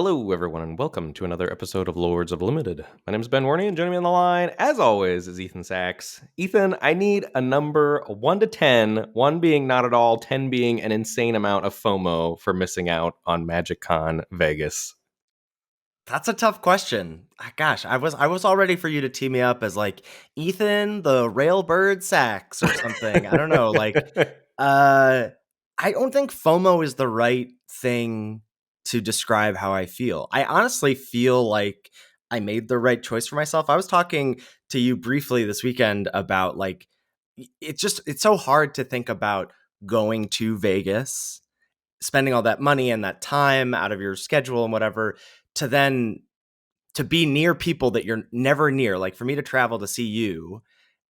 Hello, everyone, and welcome to another episode of Lords of Limited. My name is Ben Warney, and joining me on the line, as always, is Ethan Sachs. Ethan, I need a number 1 to 10, 1 being not at all, 10 being an insane amount of FOMO for missing out on MagicCon Vegas. That's a tough question. Gosh, I was all ready for you to tee me up as like Ethan the Railbird Sachs or something. I don't know. I don't think FOMO is the right thing to describe how I feel. I honestly feel like I made the right choice for myself. I was talking to you briefly this weekend about it's so hard to think about going to Vegas, spending all that money and that time out of your schedule and whatever to be near people that you're never near. Like for me to travel to see you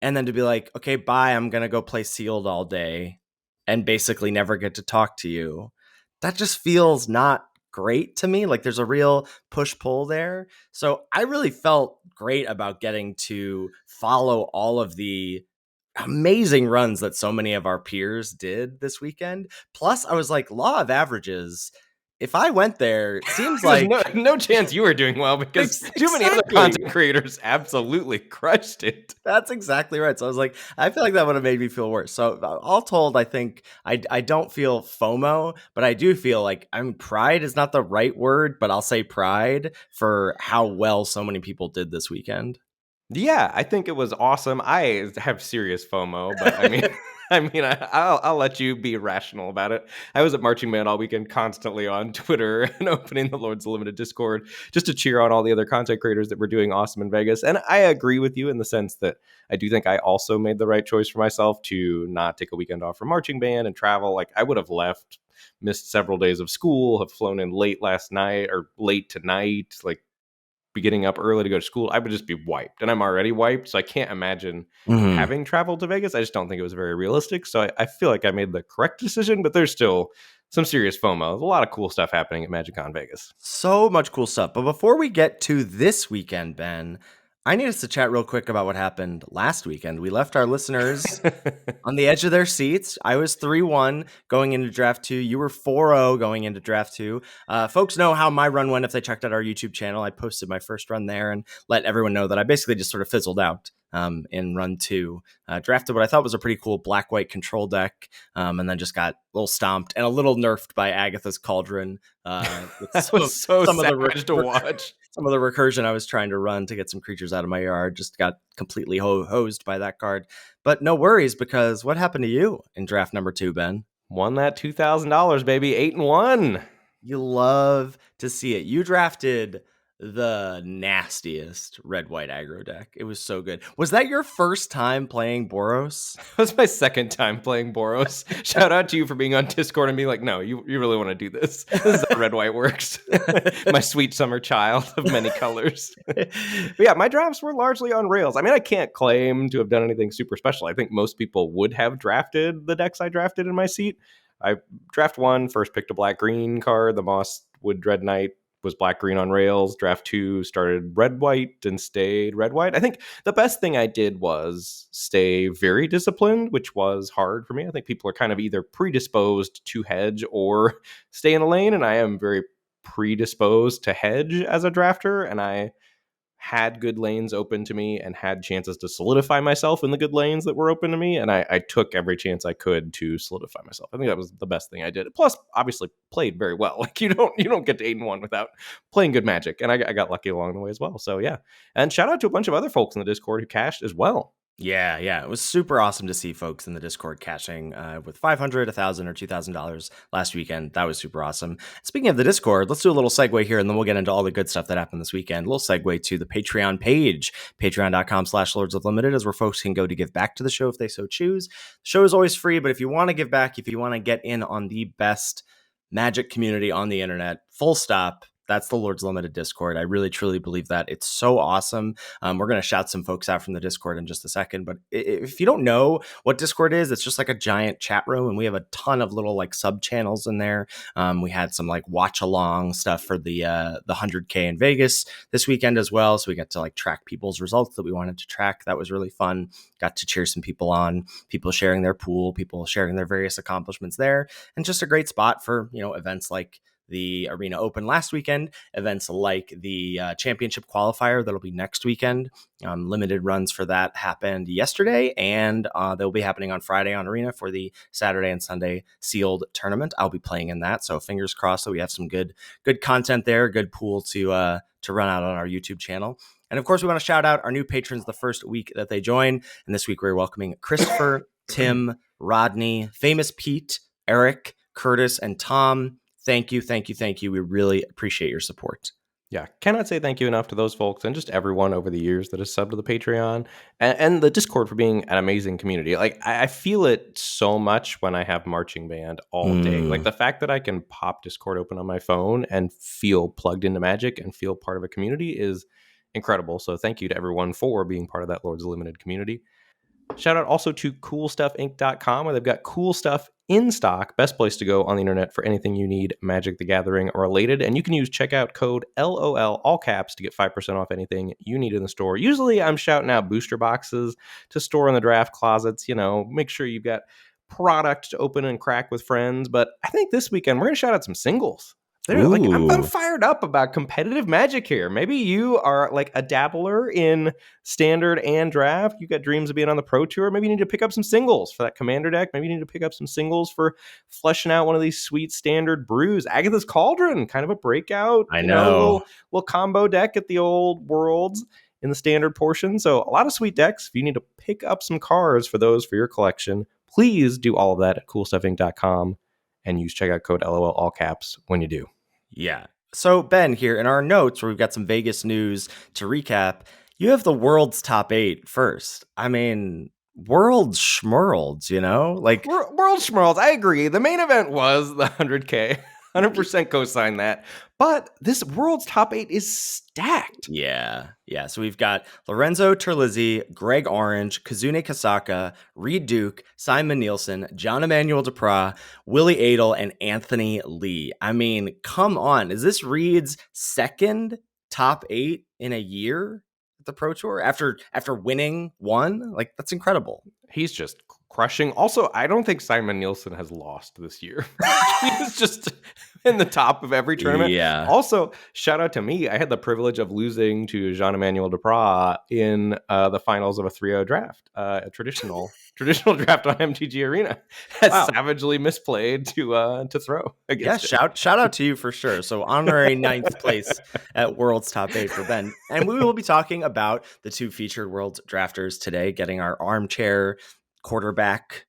and then to be like, okay, bye, I'm going to go play Sealed all day and basically never get to talk to you. That just feels not great to me. Like there's a real push pull there. So I really felt great about getting to follow all of the amazing runs that so many of our peers did this weekend. Plus, I was like, law of averages. If I went there, it seems like no chance you were doing well because too many other content creators absolutely crushed it. That's exactly right. So I was like, I feel like that would have made me feel worse. So all told, I think I don't feel FOMO, but I do feel like pride is not the right word, but I'll say pride for how well so many people did this weekend. Yeah, I think it was awesome. I have serious FOMO, but I'll let you be rational about it. I was at Marching Band all weekend, constantly on Twitter and opening the Lords of Limited Discord just to cheer on all the other content creators that were doing awesome in Vegas. And I agree with you in the sense that I do think I also made the right choice for myself to not take a weekend off from Marching Band and travel. Like I would have left, missed several days of school, have flown in late last night or late tonight, like be getting up early to go to school. I would just be wiped, and I'm already wiped, so I can't imagine having traveled to Vegas. I just don't think it was very realistic. So I feel like I made the correct decision, but there's still some serious FOMO. There's a lot of cool stuff happening at MagicCon Vegas. So much cool stuff. But before we get to this weekend, Ben, I need us to chat real quick about what happened last weekend. We left our listeners on the edge of their seats. I was 3-1 going into draft 2. You were 4-0 going into draft 2. Folks know how my run went if they checked out our YouTube channel. I posted my first run there and let everyone know that I basically just sort of fizzled out in run 2. Drafted what I thought was a pretty cool black-white control deck, and then just got a little stomped and a little nerfed by Agatha's Cauldron. That was so savage to watch. Some of the recursion I was trying to run to get some creatures out of my yard just got completely hosed by that card. But no worries, because what happened to you in draft number 2, Ben? Won that $2,000, baby. 8-1. You love to see it. You drafted the nastiest red-white aggro deck. It was so good. Was that your first time playing Boros? That was my second time playing Boros. Shout out to you for being on Discord and being like, no, you really want to do this. This is how red-white works. My sweet summer child of many colors. But yeah, my drafts were largely on rails. I mean, I can't claim to have done anything super special. I think most people would have drafted the decks I drafted in my seat. I draft 1, first picked a black-green card, the Mosswood Dread Knight, was black-green on rails. Draft 2 started red-white and stayed red-white. I think the best thing I did was stay very disciplined, which was hard for me. I think people are kind of either predisposed to hedge or stay in the lane, and I am very predisposed to hedge as a drafter, and I had good lanes open to me and had chances to solidify myself in the good lanes that were open to me, and I took every chance I could to solidify myself. I think that was the best thing I did. Plus, obviously, played very well. Like you don't get to 8-1 without playing good Magic, and I got lucky along the way as well. So yeah, and shout out to a bunch of other folks in the Discord who cashed as well. Yeah. It was super awesome to see folks in the Discord cashing with $500, $1,000, or $2,000 last weekend. That was super awesome. Speaking of the Discord, let's do a little segue here, and then we'll get into all the good stuff that happened this weekend. A little segue to the Patreon page. Patreon.com/Lords of Limited is where folks can go to give back to the show if they so choose. The show is always free, but if you want to give back, if you want to get in on the best Magic community on the internet, full stop, that's the Lords Limited Discord. I really, truly believe that. It's so awesome. We're going to shout some folks out from the Discord in just a second. But if you don't know what Discord is, it's just like a giant chat room. And we have a ton of little like sub channels in there. We had some like watch along stuff for the 100K in Vegas this weekend as well. So we got to like track people's results that we wanted to track. That was really fun. Got to cheer some people on, people sharing their pool, people sharing their various accomplishments there. And just a great spot for, events like the Arena Open last weekend, events like the Championship Qualifier that'll be next weekend. Limited runs for that happened yesterday, and they'll be happening on Friday on Arena for the Saturday and Sunday sealed tournament. I'll be playing in that, so fingers crossed that we have some good content there, good pool to run out on our YouTube channel. And of course, we want to shout out our new patrons the first week that they join. And this week we're welcoming Christopher, Tim, Rodney, Famous Pete, Eric, Curtis, and Tom. Thank you. We really appreciate your support. Yeah, cannot say thank you enough to those folks and just everyone over the years that has subbed to the Patreon and the Discord for being an amazing community. Like, I feel it so much when I have marching band all day. Like, the fact that I can pop Discord open on my phone and feel plugged into Magic and feel part of a community is incredible. So thank you to everyone for being part of that Lords Limited community. Shout out also to coolstuffinc.com, where they've got cool stuff in stock. Best place to go on the internet for anything you need Magic the Gathering related. And you can use checkout code LOL, all caps, to get 5% off anything you need in the store. Usually I'm shouting out booster boxes to store in the draft closets. You know, make sure you've got product to open and crack with friends. But I think this weekend we're going to shout out some singles. Like, I'm fired up about competitive Magic here. Maybe you are like a dabbler in standard and draft. You got dreams of being on the Pro Tour. Maybe you need to pick up some singles for that Commander deck. Maybe you need to pick up some singles for fleshing out one of these sweet standard brews. Agatha's Cauldron, kind of a breakout. I know. Little combo deck at the old Worlds in the standard portion. So a lot of sweet decks. If you need to pick up some cards for those for your collection, please do all of that at coolstuffinc.com and use checkout code LOL, all caps, when you do. Yeah. So, Ben, here in our notes where we've got some Vegas news to recap, you have the world's top 8 first. I mean, world schmurlds, you know? Like, world schmurlds, I agree. The main event was the 100K. 100% co-sign that. But this world's top 8 is stacked. Yeah. So we've got Lorenzo Terlizzi, Greg Orange, Kazune Kasaka, Reed Duke, Simon Nielsen, John Emmanuel Duprat, Willie Adel, and Anthony Lee. I mean, come on. Is this Reed's second top 8 in a year at the Pro Tour after winning one? Like, that's incredible. He's just crushing. Also, I don't think Simon Nielsen has lost this year. He's just in the top of every tournament. Yeah. Also, shout out to me. I had the privilege of losing to Jean-Emmanuel Duprat in the finals of a 3-0 draft, a traditional draft on MTG Arena. Savagely misplayed to throw against it. Shout out to you for sure. So honorary 9th place at World's Top 8 for Ben. And we will be talking about the 2 featured World's drafters today, getting our armchair quarterback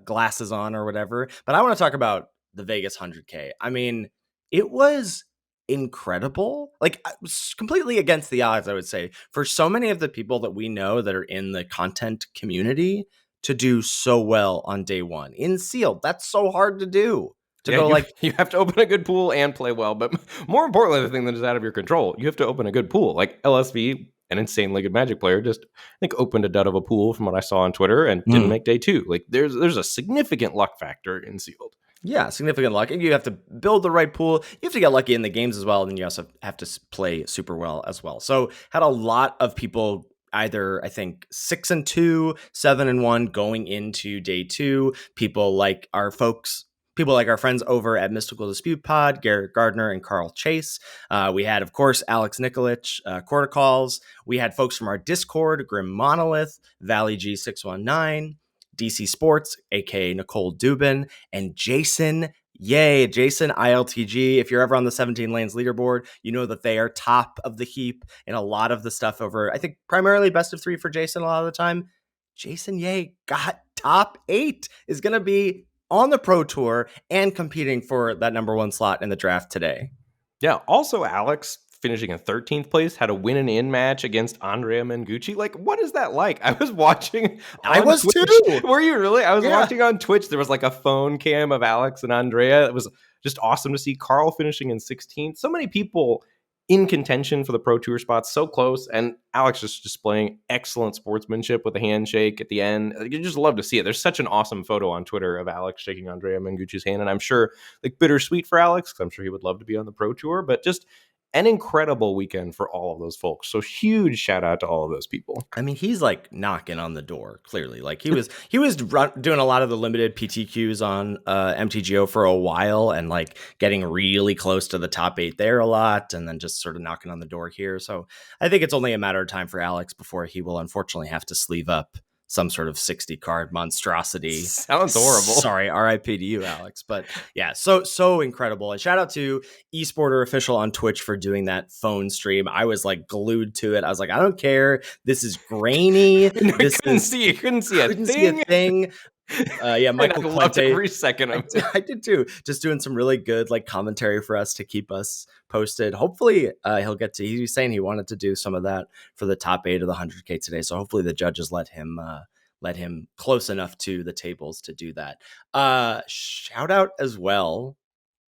glasses on or whatever. But I want to talk about the Vegas 100K. I mean, it was incredible. Like, it was completely against the odds, I would say, for so many of the people that we know that are in the content community to do so well on day one in sealed. That's so hard to do. You have to open a good pool and play well, but more importantly, the thing that is out of your control, you have to open a good pool. Like LSV, an insanely good Magic player, just I think opened a dud of a pool from what I saw on Twitter and didn't make day 2. Like, there's a significant luck factor in sealed. Yeah, significant luck. And you have to build the right pool. You have to get lucky in the games as well. And then you also have to play super well as well. So had a lot of people either, I think, 6-2, 7-1 going into day 2. People like our friends over at Mystical Dispute Pod, Garrett Gardner and Carl Chase. We had, of course, Alex Nikolic, Corticalls. We had folks from our Discord, Grim Monolith, Valley G619, DC Sports, aka Nicole Dubin, and Jason. Jason ILTG. If you're ever on the 17 Lanes leaderboard, you know that they are top of the heap in a lot of the stuff over, I think, primarily best of 3 for Jason a lot of the time. Jason got top 8, is going to be on the Pro Tour and competing for that number 1 slot in the draft today. Yeah. Also, Alex, finishing in 13th place, had a win-and-in match against Andrea Mengucci. Like, what is that like? I was watching I was Twitch. too. Were you really? I was watching on Twitch. There was like a phone cam of Alex and Andrea. It was just awesome to see Carl finishing in 16th. So many people in contention for the Pro Tour spots, so close, and Alex just displaying excellent sportsmanship with a handshake at the end. You just love to see it. There's such an awesome photo on Twitter of Alex shaking Andrea Mengucci's hand, and I'm sure, like, bittersweet for Alex, because I'm sure he would love to be on the Pro Tour, but just an incredible weekend for all of those folks. So huge shout out to all of those people. I mean, he's like knocking on the door, clearly. Like he was doing a lot of the limited PTQs on MTGO for a while, and like getting really close to the top 8 there a lot, and then just sort of knocking on the door here. So I think it's only a matter of time for Alex before he will unfortunately have to sleeve up some sort of 60 card monstrosity. Sounds horrible. Sorry, RIP to you, Alex. But yeah, so incredible. And shout out to eSporter Official on Twitch for doing that phone stream. I was like glued to it. I was like, I don't care. This is grainy. Couldn't see a thing. Yeah, Michael I loved Clemente, every second of it. I did too. Just doing some really good like commentary for us to keep us posted. Hopefully he'll get to, he was saying he wanted to do some of that for the top 8 of the 100K today. So hopefully the judges let him close enough to the tables to do that. Shout out as well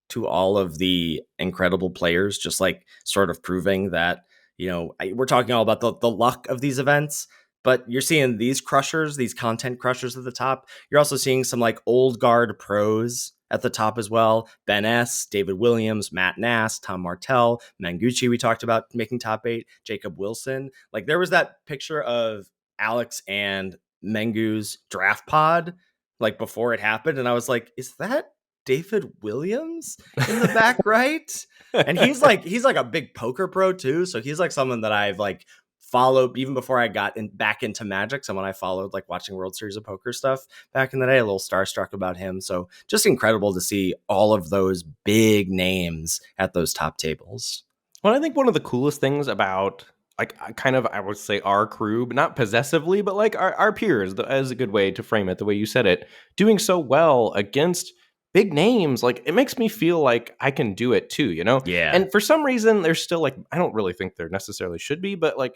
to all of the incredible players, just like sort of proving that, we're talking all about the luck of these events, but you're seeing these crushers, these content crushers at the top. You're also seeing some like old guard pros at the top as well. Ben S., David Williams, Matt Nass, Tom Martell, Manguchi, we talked about making top 8, Jacob Wilson. Like there was that picture of Alex and Mengu's draft pod like before it happened, and I was like, is that David Williams in the back right? And he's like a big poker pro too, so he's like someone that I've like followed even before I got back into Magic. Someone I followed like watching World Series of Poker stuff back in the day, a little starstruck about him. So just incredible to see all of those big names at those top tables. Well, I think one of the coolest things about like kind of, I would say our crew, but not possessively, but like our peers, as a good way to frame it, the way you said it, doing so well against big names, like it makes me feel like I can do it too, Yeah. And for some reason, there's still like, I don't really think there necessarily should be, but like,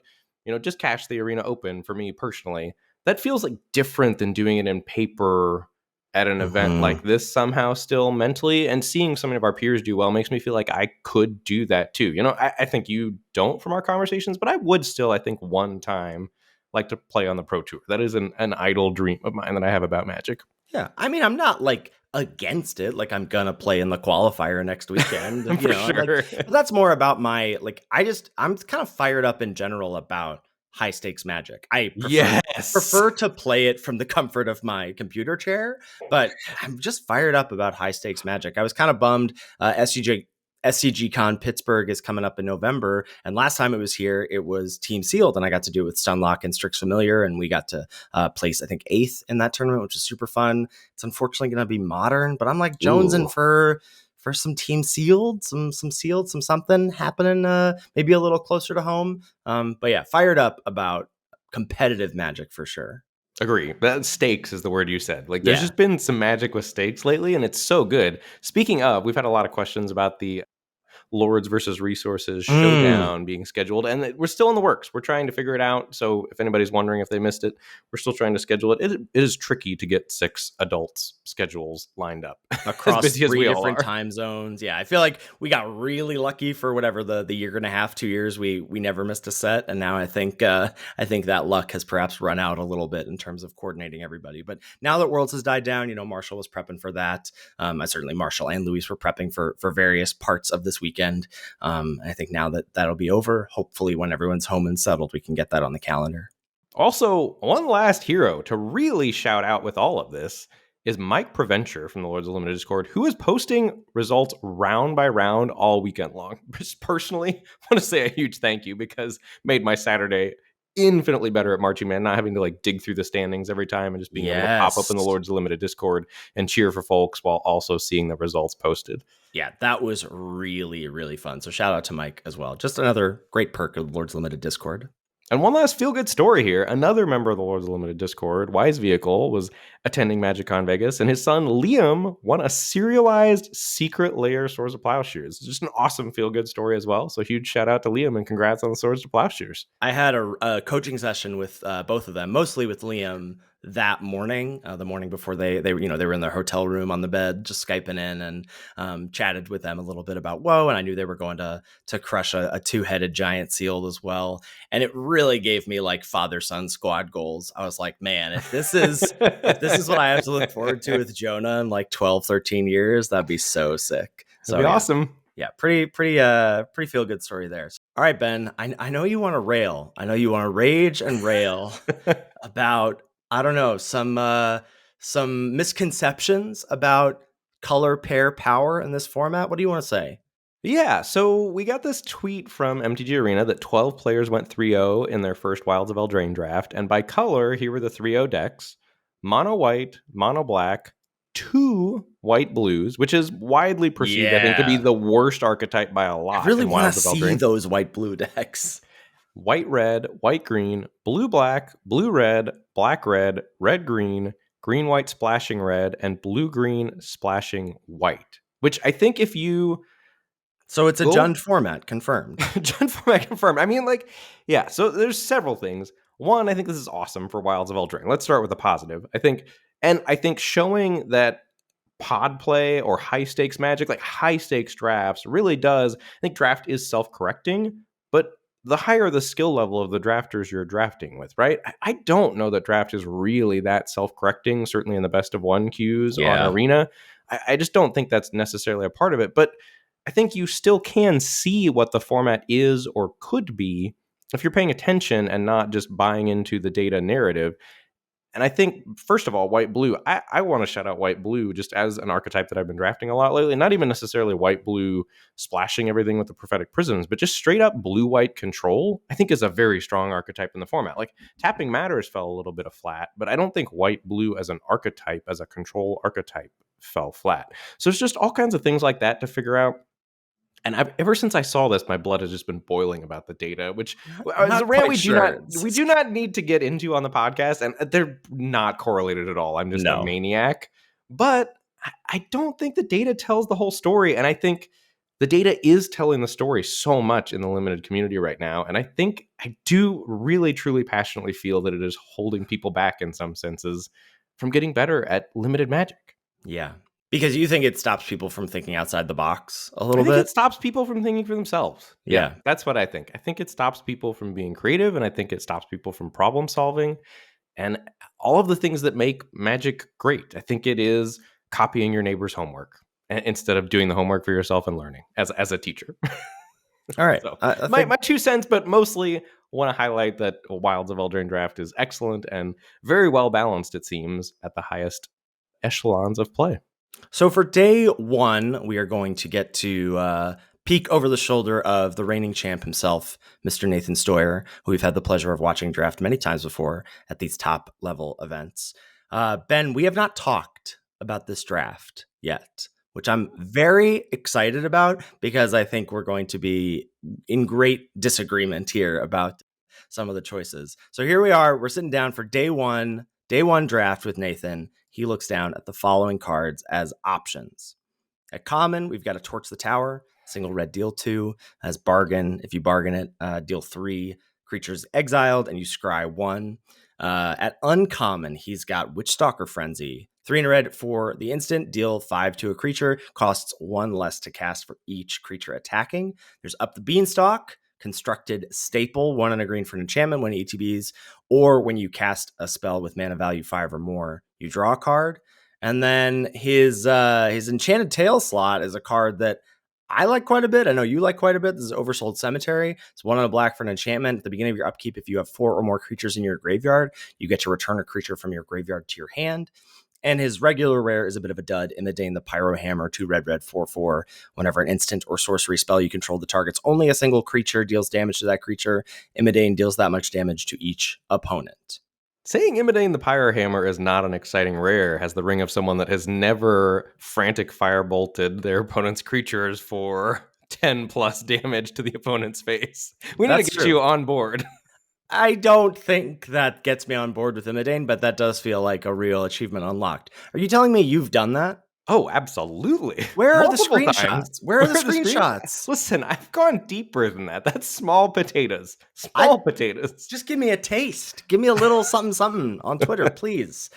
just Cash the Arena Open for me personally, that feels like different than doing it in paper at an event like this somehow still mentally. And seeing some of our peers do well makes me feel like I could do that too. I think you don't from our conversations, but I would still, I think one time like to play on the Pro Tour. That is an idle dream of mine that I have about Magic. Yeah. I mean, I'm not like against it. Like I'm going to play in the qualifier next weekend. For sure. Like, but that's more about my, like, I'm kind of fired up in general about high stakes Magic. I prefer to play it from the comfort of my computer chair, but I'm just fired up about high stakes Magic. I was kind of bummed. SCG-Con Pittsburgh is coming up in November, and last time it was here, it was Team Sealed, and I got to do it with Stunlock and Strix Familiar, and we got to place, I think, 8th in that tournament, which is super fun. It's unfortunately going to be modern, but I'm like jonesing for some Team Sealed, some Sealed, some something happening, maybe a little closer to home. But yeah, fired up about competitive Magic for sure. Agree. That stakes is the word you said. Like there's just been some Magic with stakes lately, and it's so good. Speaking of, we've had a lot of questions about the Lords versus Resources Showdown being scheduled, and we're still in the works. We're trying to figure it out. So if anybody's wondering if they missed it, we're still trying to schedule it. It is tricky to get 6 adults schedules lined up across 3 different time zones. Yeah, I feel like we got really lucky for whatever the year and a half, 2 years we never missed a set, and now I think that luck has perhaps run out a little bit in terms of coordinating everybody. But now that Worlds has died down, Marshall was prepping for that. Certainly Marshall and Luis were prepping for various parts of this weekend. I think now that'll be over. Hopefully when everyone's home and settled, we can get that on the calendar. Also, one last hero to really shout out with all of this is Mike Preventure from the Lords of Limited Discord, who is posting results round by round all weekend long. Just personally, I want to say a huge thank you because made my Saturday infinitely better at Marching Man, not having to like dig through the standings every time and just being able to pop up in the Lords of Limited Discord and cheer for folks while also seeing the results posted. Yeah, that was really, really fun. So shout out to Mike as well. Just another great perk of Lords Limited Discord. And one last feel-good story here. Another member of the Lords of Limited Discord, Wise Vehicle, was attending MagicCon Vegas, and his son Liam won a serialized Secret Lair Swords of Plowshares. Just an awesome feel-good story as well. So huge shout out to Liam and congrats on the Swords of Plowshares. I had a coaching session with both of them, mostly with Liam that morning, the morning before they were in their hotel room on the bed, just Skyping in and chatted with them a little bit about WoE. And I knew they were going to crush a 2-headed giant sealed as well. And it really gave me like father-son squad goals. I was like, man, if this is what I have to look forward to with Jonah in like 12, 13 years, that'd be so sick. So That'd be awesome. Yeah, pretty feel good story there. All right, Ben, I know you want to rail. I know you want to rage and rail about, I don't know, some misconceptions about color pair power in this format. What do you want to say? Yeah, so we got this tweet from MTG Arena that 12 players went 3-0 in their first Wilds of Eldraine draft, and by color, here were the 3-0 decks: mono white, mono black, 2 white blues, which is widely perceived, I think, to be Yeah. the worst archetype by a I lot really in want Wilds to of see Eldraine. those white blue decks. White red, white green, blue black, blue red, black red, red green, green white splashing red, and blue green splashing white. Which I think if you So it's a go Jund format, confirmed. John Format confirmed. I mean, like, yeah, so there's several things. One, I think this is awesome for Wilds of Eldraine. Let's start with the positive. I think showing that pod play or high stakes Magic, like high stakes drafts, really does. I think draft is self correcting, but the higher the skill level of the drafters you're drafting with, right? I don't know that draft is really that self correcting, certainly in the best of one queues on Yeah. Arena. I just don't think that's necessarily a part of it. But I think you still can see what the format is or could be if you're paying attention and not just buying into the data narrative. And I think, first of all, white blue, I want to shout out white blue just as an archetype that I've been drafting a lot lately. Not even necessarily white blue splashing everything with the prophetic prisms, but just straight up blue white control, I think is a very strong archetype in the format. Like tapping matters fell a little bit of flat, but I don't think white blue as an archetype, as a control archetype, fell flat. So it's just all kinds of things like that to figure out. And ever since I saw this, my blood has just been boiling about the data, which is a Not rant quite sure. we do not need to get into on the podcast, and they're not correlated at all. I'm just a No. maniac, but I don't think the data tells the whole story, and I think the data is telling the story so much in the limited community right now, and I think I do really, truly, passionately feel that it is holding people back in some senses from getting better at limited Magic. Yeah. Because you think it stops people from thinking outside the box a little I think bit? it stops people from thinking for themselves. Yeah. That's what I think. I think it stops people from being creative, and I think it stops people from problem solving and all of the things that make Magic great. I think it is copying your neighbor's homework instead of doing the homework for yourself and learning as a teacher. All right. So I my think 2 cents, but mostly want to highlight that Wilds of Eldraine draft is excellent and very well balanced, it seems, at the highest echelons of play. so. For day one, we are going to get to peek over the shoulder of the reigning champ himself, Mr. Nathan Stoyer, who we've had the pleasure of watching draft many times before at these top level events. Ben, we have not talked about this draft yet, which I'm very excited about because I think we're going to be in great disagreement here about some of the choices. So here we are. We're sitting down for day one draft with Nathan. He looks down at the following cards as options. At common, we've got a Torch the Tower, single red, deal 2. As bargain, if you bargain it, deal 3. Creatures exiled, and you scry 1. At uncommon, he's got Witchstalker Frenzy. 3 in a red for the instant, deal 5 to a creature, costs 1 less to cast for each creature attacking. There's Up the Beanstalk, constructed staple, 1 and a green for an enchantment when ETBs, or when you cast a spell with mana value 5 or more, you draw a card. And then his Enchanted Tail slot is a card that I like quite a bit. I know you like quite a bit. This is Oversold Cemetery. It's 1 on a black for an enchantment. At the beginning of your upkeep, if you have 4 or more creatures in your graveyard, you get to return a creature from your graveyard to your hand. And his regular rare is a bit of a dud, Imidane the Pyro Hammer, 2 red, 4/4. Whenever an instant or sorcery spell you control the target's only a single creature deals damage to that creature, Imidane deals that much damage to each opponent. Saying Imidane the Pyro Hammer is not an exciting rare has the ring of someone that has never frantic firebolted their opponent's creatures for 10 plus damage to the opponent's face. We need That's to get true. you on board. I don't think that gets me on board with Imidane, but that does feel like a real achievement unlocked. Are you telling me you've done that? Oh, absolutely. Where are the Multiple screenshots? times. Where are the screenshots? Listen, I've gone deeper than that. That's small potatoes. Small potatoes. Just give me a taste. Give me a little something something on Twitter, please.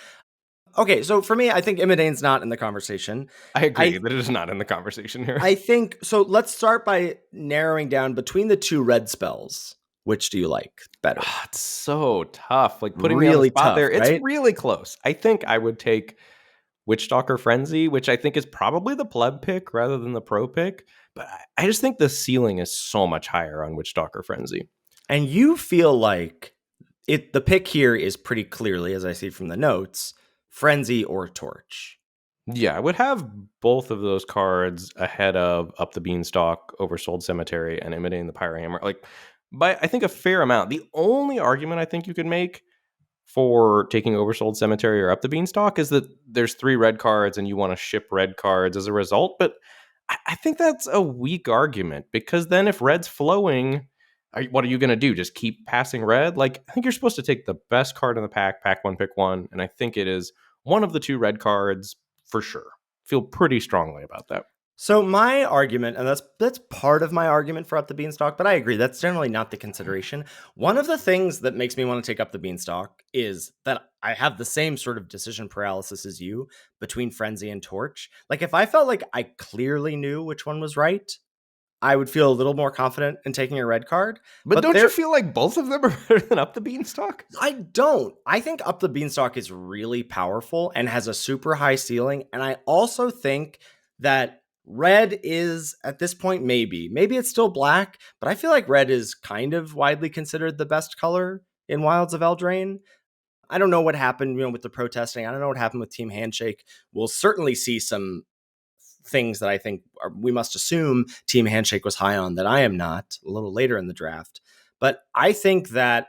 Okay, so for me, I think Imidane's not in the conversation. I agree that it is not in the conversation here. I think, so let's start by narrowing down between the 2 red spells. Which do you like better? It's so tough. Like putting me on Really the spot tough, there. It's right? really close. I think I would take Witchstalker Frenzy, which I think is probably the pleb pick rather than the pro pick, But I just think the ceiling is so much higher on Witchstalker Frenzy. And you feel like the pick here is pretty clearly, as I see from the notes, Frenzy or Torch. Yeah, I would have both of those cards ahead of Up the Beanstalk, Oversold Cemetery, and Imitating the Pyrohammer. Like, by I think a fair amount. The only argument I think you could make for taking Oversold Cemetery or Up the Beanstalk is that there's 3 red cards and you want to ship red cards as a result. But I think that's a weak argument, because then if red's flowing, what are you going to do? Just keep passing red? Like, I think you're supposed to take the best card in the pack one, pick one. And I think it is one of the 2 red cards for sure. Feel pretty strongly about that. So my argument, and that's part of my argument for Up the Beanstalk, but I agree, that's generally not the consideration. One of the things that makes me want to take Up the Beanstalk is that I have the same sort of decision paralysis as you between Frenzy and Torch. Like, if I felt like I clearly knew which one was right, I would feel a little more confident in taking a red card. But don't you feel like both of them are better than Up the Beanstalk? I don't. I think Up the Beanstalk is really powerful and has a super high ceiling. And I also think that red is, at this point, maybe it's still black, but I feel like red is kind of widely considered the best color in Wilds of Eldraine. I don't know what happened, with the protesting. I don't know what happened with Team Handshake. We'll certainly see some things that I think we must assume Team Handshake was high on that I am not a little later in the draft. But I think that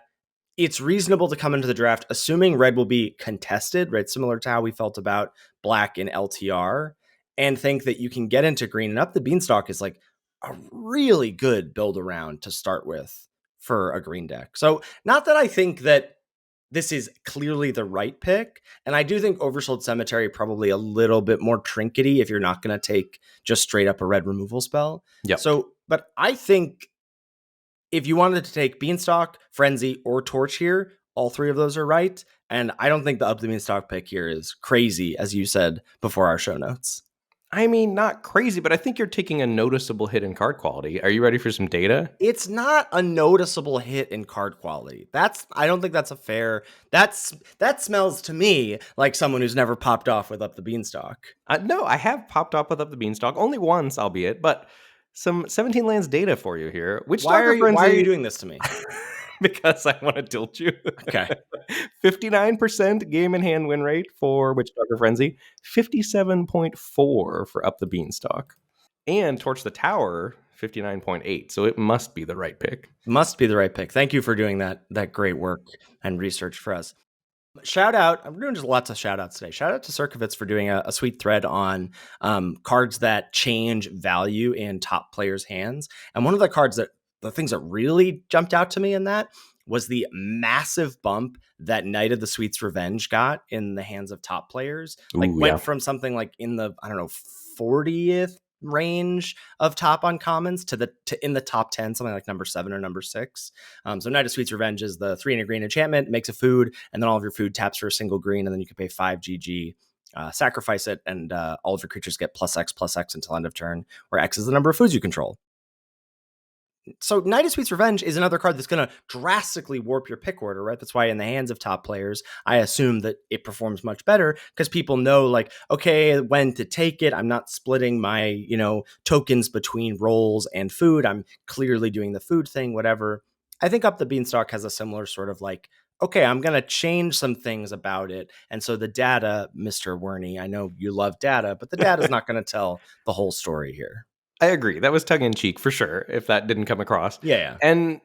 it's reasonable to come into the draft assuming red will be contested, right? Similar to how we felt about black in LTR, and think that you can get into green. And Up the Beanstalk is like a really good build around to start with for a green deck. So not that I think that this is clearly the right pick. And I do think Oversold Cemetery probably a little bit more trinkety if you're not going to take just straight up a red removal spell. Yep. So, but I think if you wanted to take Beanstalk, Frenzy, or Torch here, all 3 of those are right. And I don't think the Up the Beanstalk pick here is crazy, as you said before our show notes. I mean, not crazy, but I think you're taking a noticeable hit in card quality. Are you ready for some data? It's not a noticeable hit in card quality. I don't think that's a fair. That smells to me like someone who's never popped off with Up the Beanstalk. No, I have popped off with Up the Beanstalk only once, albeit, but some 17 lands data for you here. Why are you doing this to me? Because I want to tilt you. Okay. 59% game in hand win rate for Witchstalker Frenzy, 57.4 for Up the Beanstalk. And Torch the Tower, 59.8. So it must be the right pick. Must be the right pick. Thank you for doing that great work and research for us. Shout out, I'm doing just lots of shout outs today. Shout out to Circovitz for doing a sweet thread on cards that change value in top players' hands. And one of the things that really jumped out to me in that was the massive bump that Knight of the Sweet's Revenge got in the hands of top players. Went from something like in the, 40th range of top uncommons to in the top 10, something like number 7 or number 6. So Knight of Sweet's Revenge is the 3 and a green enchantment, makes a food, and then all of your food taps for a single green, and then you can pay 5 GG, sacrifice it, and all of your creatures get +X until end of turn, where X is the number of foods you control. So Knight of Sweet's Revenge is another card that's going to drastically warp your pick order, right? That's why in the hands of top players, I assume that it performs much better because people know, like, okay, when to take it. I'm not splitting my, tokens between rolls and food. I'm clearly doing the food thing, whatever. I think Up the Beanstalk has a similar sort of like, okay, I'm going to change some things about it. And so the data, Mr. Werney, I know you love data, but the data is not going to tell the whole story here. I agree. That was tongue-in-cheek for sure, if that didn't come across. Yeah. And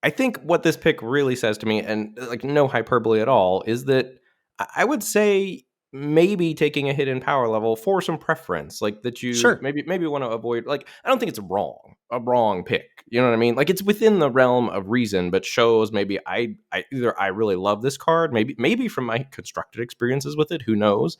I think what this pick really says to me, and like no hyperbole at all, is that I would say maybe taking a hit in power level for some preference, like that you maybe want to avoid. Like, I don't think it's a wrong pick. You know what I mean? Like, it's within the realm of reason, but shows maybe I really love this card, maybe from my constructed experiences with it, who knows.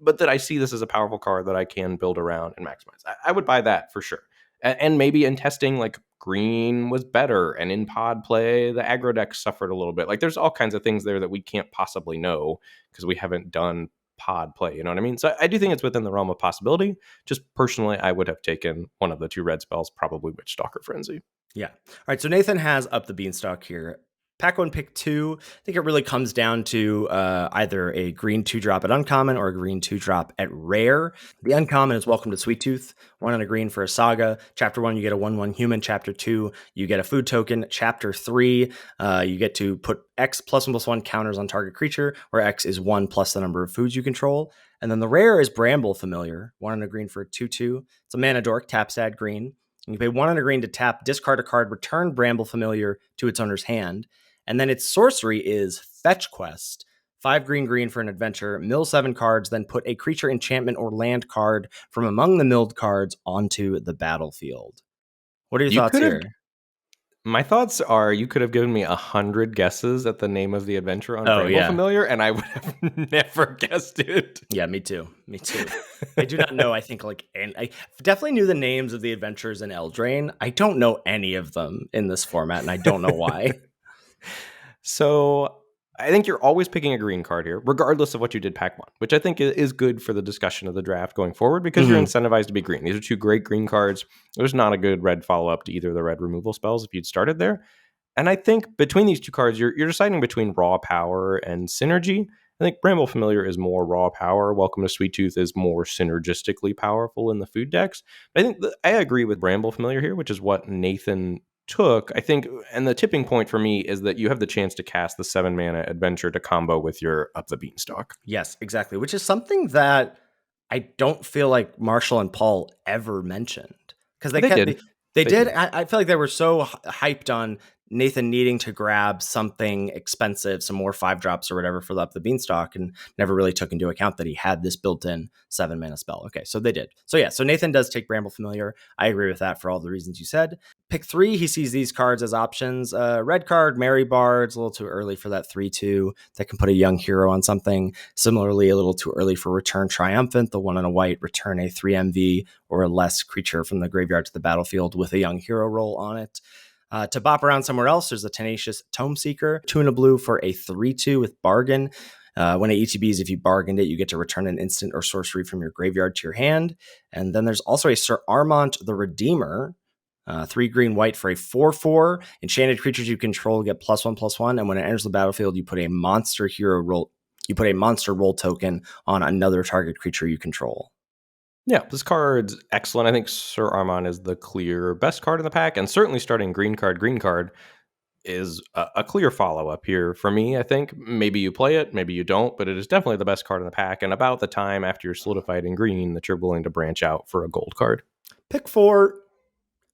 But that I see this as a powerful card that I can build around and maximize. I would buy that for sure. And maybe in testing, like, green was better, and in pod play, the aggro deck suffered a little bit. Like, there's all kinds of things there that we can't possibly know because we haven't done pod play. You know what I mean? So I do think it's within the realm of possibility. Just personally, I would have taken one of the 2 red spells, probably Witchstalker Frenzy. Yeah. All right. So Nathan has Up the Beanstalk here. Pack 1, pick 2. I think it really comes down to either a green 2-drop at uncommon or a green 2-drop at rare. The uncommon is Welcome to Sweet Tooth. 1 and a green for a saga. Chapter 1, you get a 1/1 human. Chapter 2, you get a food token. Chapter 3, you get to put X +1/+1 counters on target creature, where X is 1 plus the number of foods you control. And then the rare is Bramble Familiar. 1 and a green for a 2/2. It's a mana dork, taps add green. And you pay 1 and a green to tap, discard a card, return Bramble Familiar to its owner's hand. And then its sorcery is Fetch Quest. 5 green for an adventure, mill 7 cards, then put a creature, enchantment, or land card from among the milled cards onto the battlefield. What are your thoughts here? My thoughts are you could have given me 100 guesses at the name of the adventure on Bramble Familiar, and I would have never guessed it. Yeah, me too. I do not know. I think and I definitely knew the names of the adventures in Eldraine. I don't know any of them in this format, and I don't know why. So I think you're always picking a green card here, regardless of what you did pack 1, which I think is good for the discussion of the draft going forward because you're incentivized to be green. These are 2 great green cards. There's not a good red follow-up to either of the red removal spells if you'd started there. And I think between these 2 cards, you're deciding between raw power and synergy. I think Bramble Familiar is more raw power. Welcome to Sweet Tooth is more synergistically powerful in the food decks. But I think I agree with Bramble Familiar here, which is what Nathan took, I think, and the tipping point for me is that you have the chance to cast the 7 mana adventure to combo with your Up the Beanstalk. Yes, exactly, which is something that I don't feel like Marshall and Paul ever mentioned, because they did. I feel like they were so hyped on Nathan needing to grab something expensive, some more 5-drops or whatever for Up the Beanstalk, and never really took into account that he had this built-in 7 mana spell. Okay, so they did. So yeah, so Nathan does take Bramble Familiar. I agree with that for all the reasons you said. Pick 3, he sees these cards as options. Red card, Merry Bard's a little too early for that 3/2 that can put a young hero on something. Similarly, a little too early for Return Triumphant, the 1 and a white, return a 3 MV or less creature from the graveyard to the battlefield with a young hero roll on it. To bop around somewhere else, there's a Tenacious Tome Seeker, 2 and a blue for a 3/2 with Bargain. When it ETBs, if you bargained it, you get to return an instant or sorcery from your graveyard to your hand. And then there's also a Sir Armont the Redeemer, 3 green/white for a 4/4. Enchanted creatures you control get +1/+1, and when it enters the battlefield, you put a monster roll token on another target creature you control. Yeah, this card's excellent. I think Sir Armont is the clear best card in the pack, and certainly starting green card is a clear follow-up here for me. I think maybe you play it, maybe you don't, but it is definitely the best card in the pack, and about the time after you're solidified in green that you're willing to branch out for a gold card. Pick 4.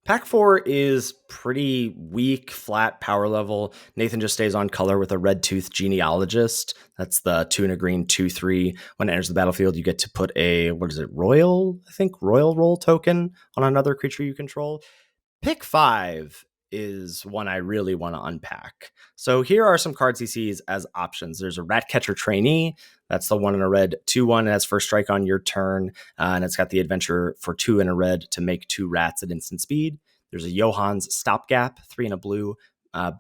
Pack 4 is pretty weak, flat power level. Nathan just stays on color with a Red Tooth Genealogist. That's the 2 and a green 2/3. When it enters the battlefield, you get to put a, royal roll token on another creature you control. Pick 5 is one I really want to unpack. So here are some cards he sees as options. There's a Ratcatcher Trainee. That's the 1 and a red 2/1. It has first strike on your turn, and it's got the adventure for 2 and a red to make 2 rats at instant speed. There's a Johann's Stopgap, 3 and a blue.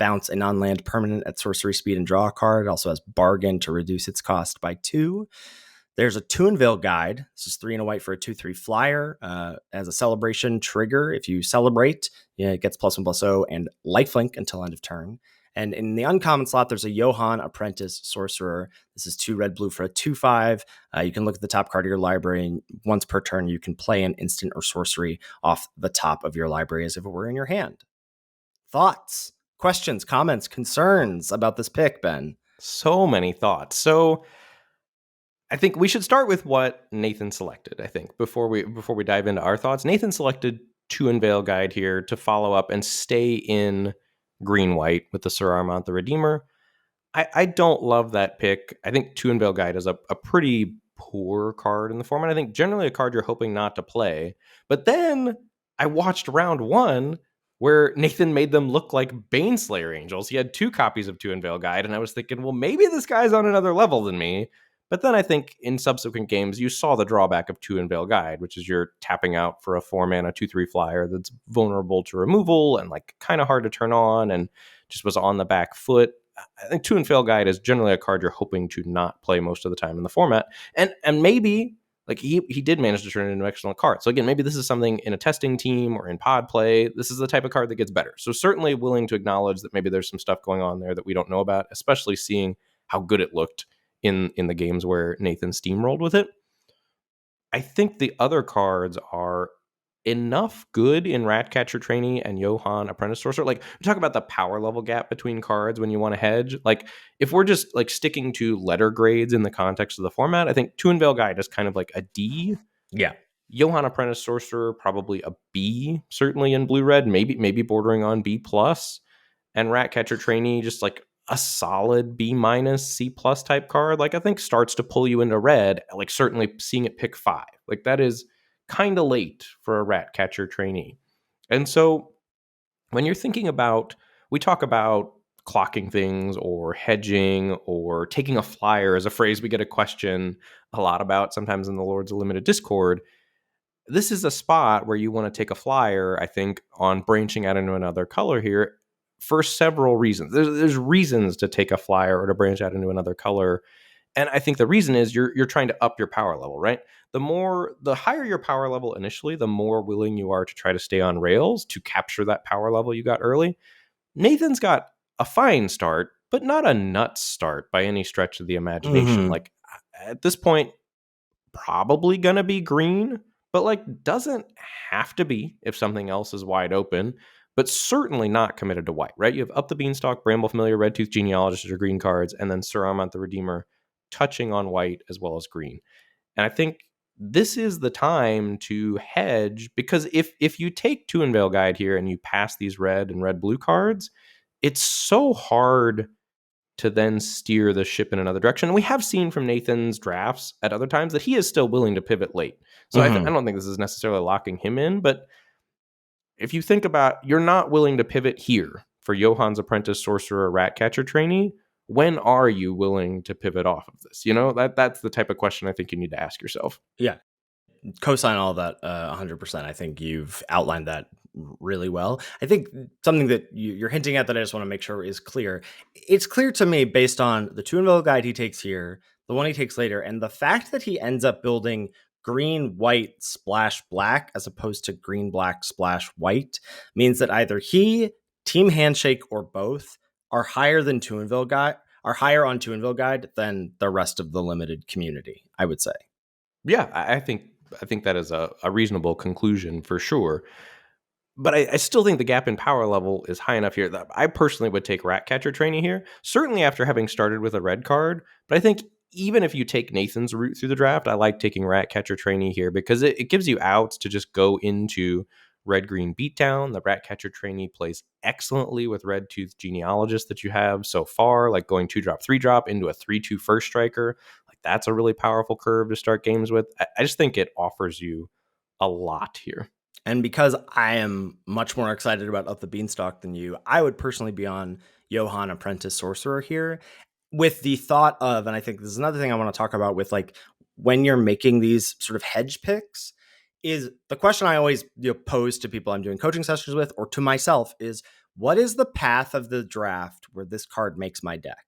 Bounce a non-land permanent at sorcery speed and draw a card. It also has Bargain to reduce its cost by 2. There's a Toonville Guide. This is 3 and a white for a 2/3 flyer. As a celebration trigger, if you celebrate, it gets +1/+0 and lifelink until end of turn. And in the uncommon slot, there's a Johann Apprentice Sorcerer. This is 2 red blue for a 2/5. You can look at the top card of your library, and once per turn, you can play an instant or sorcery off the top of your library as if it were in your hand. Thoughts, questions, comments, concerns about this pick, Ben? So many thoughts. So I think we should start with what Nathan selected. I think before we dive into our thoughts, Nathan selected Toonville Guide here to follow up and stay in green-white with the Sir Armont the Redeemer. I don't love that pick. I think Toonville Guide is a pretty poor card in the format. I think generally a card you're hoping not to play. But then I watched round 1 where Nathan made them look like Baneslayer Angels. He had 2 copies of Toonville Guide, and I was thinking, well, maybe this guy's on another level than me. But then I think in subsequent games, you saw the drawback of Toonville Guide, which is you're tapping out for a 4-mana 2/3 flyer that's vulnerable to removal and like kind of hard to turn on and just was on the back foot. I think Toonville Guide is generally a card you're hoping to not play most of the time in the format. And maybe like he did manage to turn it into an excellent card. So again, maybe this is something in a testing team or in pod play. This is the type of card that gets better. So certainly willing to acknowledge that maybe there's some stuff going on there that we don't know about, especially seeing how good it looked in the games where Nathan steamrolled with it. I think the other cards are enough good in Ratcatcher Trainee and Johann Apprentice Sorcerer. Like, we talk about the power level gap between cards when you want to hedge. Like, if we're just like sticking to letter grades in the context of the format, I think Two Veil Guide is kind of like a D. Yeah. Johann Apprentice Sorcerer, probably a B, certainly in blue red, maybe bordering on B plus. And Ratcatcher Trainee, just like a solid B minus, C plus type card. Like, I think starts to pull you into red, like certainly seeing it pick 5. Like, that is kind of late for a Ratcatcher Trainee. And so when you're thinking about, we talk about clocking things or hedging or taking a flyer as a phrase we get a question a lot about sometimes in the Lords of Limited Discord. This is a spot where you want to take a flyer, I think, on branching out into another color here for several reasons. There's reasons to take a flyer or to branch out into another color. And I think the reason is you're trying to up your power level, right? The higher your power level initially, the more willing you are to try to stay on rails to capture that power level you got early. Nathan's got a fine start, but not a nuts start by any stretch of the imagination. Mhm. Like, at this point, probably gonna be green, but like doesn't have to be if something else is wide open, but certainly not committed to white, right? You have Up the Beanstalk, Bramble Familiar, Red Tooth Genealogist as your green cards, and then Sir Armont the Redeemer touching on white as well as green. And I think this is the time to hedge, because if you take Two Veil Guide here and you pass these red and red blue cards, it's so hard to then steer the ship in another direction. And we have seen from Nathan's drafts at other times that he is still willing to pivot late. So I don't think this is necessarily locking him in, but if you think about, you're not willing to pivot here for Johann's Apprentice Sorcerer Ratcatcher Trainee, when are you willing to pivot off of this? That's the type of question I think you need to ask yourself. Yeah. Co-sign all of that 100%. I think you've outlined that really well. I think something that you're hinting at that I just want to make sure is clear. It's clear to me based on the Two Veil Guide he takes here, the one he takes later, and the fact that he ends up building green, white, splash black as opposed to green, black, splash white means that either he, Team Handshake, or both are higher than Two Veil Guide, are higher on Two Veil Guide than the rest of the limited community, I would say. Yeah, I think that is a reasonable conclusion for sure. But I still think the gap in power level is high enough here that I personally would take Ratcatcher Trainee here, certainly after having started with a red card. But I think even if you take Nathan's route through the draft, I like taking Ratcatcher Trainee here because it gives you outs to just go into red-green beatdown. The Ratcatcher Trainee plays excellently with Red Tooth Genealogist that you have so far, like going 2-drop, 3-drop into a 3/2 first striker. Like, that's a really powerful curve to start games with. I just think it offers you a lot here. And because I am much more excited about Up the Beanstalk than you, I would personally be on Johann Apprentice Sorcerer here with the thought of, and I think this is another thing I want to talk about with like when you're making these sort of hedge picks, is the question I always pose to people I'm doing coaching sessions with or to myself is, what is the path of the draft where this card makes my deck?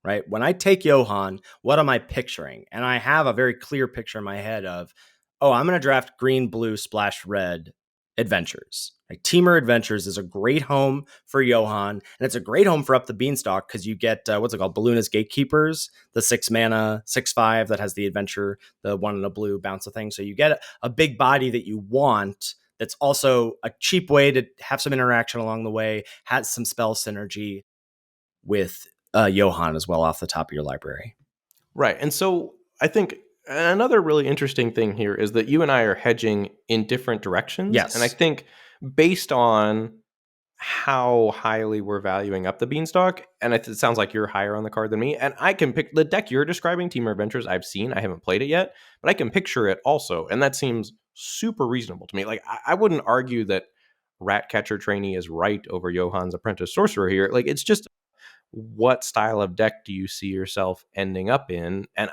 Right? When I take Johann, what am I picturing? And I have a very clear picture in my head of, oh, I'm going to draft green, blue, splash red adventures. Like, Teamer Adventures is a great home for Johann, and it's a great home for Up the Beanstalk because you get, what's it called? Balloonist Gatekeepers, the 6-mana, 6/5 that has the adventure, the 1 in a blue bounce a thing. So you get a big body that you want that's also a cheap way to have some interaction along the way, has some spell synergy with Johann as well off the top of your library. Right. And so I think another really interesting thing here is that you and I are hedging in different directions. Yes. And I think based on how highly we're valuing Up the Beanstalk, and it sounds like you're higher on the card than me, and I can pick the deck you're describing, Teamer Adventures, I've seen. I haven't played it yet, but I can picture it also. And that seems super reasonable to me. Like, I wouldn't argue that Ratcatcher Trainee is right over Johann's Apprentice Sorcerer here. Like, it's just, what style of deck do you see yourself ending up in? And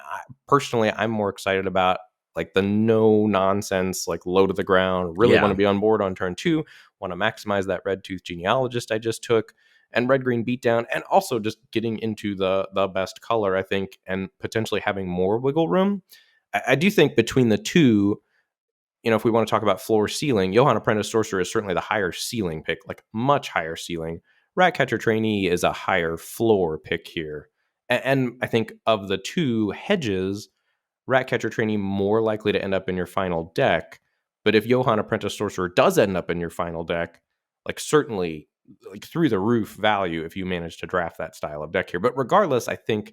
personally, I'm more excited about like the no nonsense, like low to the ground, really want to be on board on turn 2, want to maximize that Red Tooth Genealogist I just took, and red green beatdown, and also just getting into the best color, I think, and potentially having more wiggle room. I do think between the two, if we want to talk about floor ceiling, Johann Apprentice Sorcerer is certainly the higher ceiling pick, like much higher ceiling. Ratcatcher Trainee is a higher floor pick here. And I think of the two hedges, Ratcatcher Trainee more likely to end up in your final deck. But if Johann Apprentice Sorcerer does end up in your final deck, like certainly like through the roof value if you manage to draft that style of deck here. But regardless, I think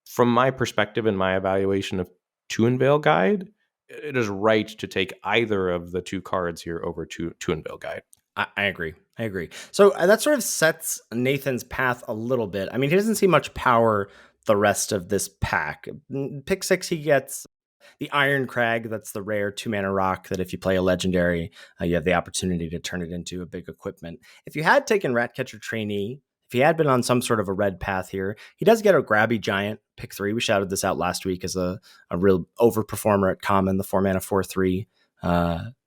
from my perspective and my evaluation of Tuin Veil Guide, it is right to take either of the two cards here over to Tuin Veil Guide. I agree. I agree. So that sort of sets Nathan's path a little bit. I mean, he doesn't see much power the rest of this pack. Pick 6, he gets the Iron Crag. That's the rare 2-mana rock that if you play a legendary, you have the opportunity to turn it into a big equipment. If you had taken Ratcatcher Trainee, if he had been on some sort of a red path here, he does get a Grabby Giant, pick 3. We shouted this out last week as a real overperformer at common, the 4-mana 4/3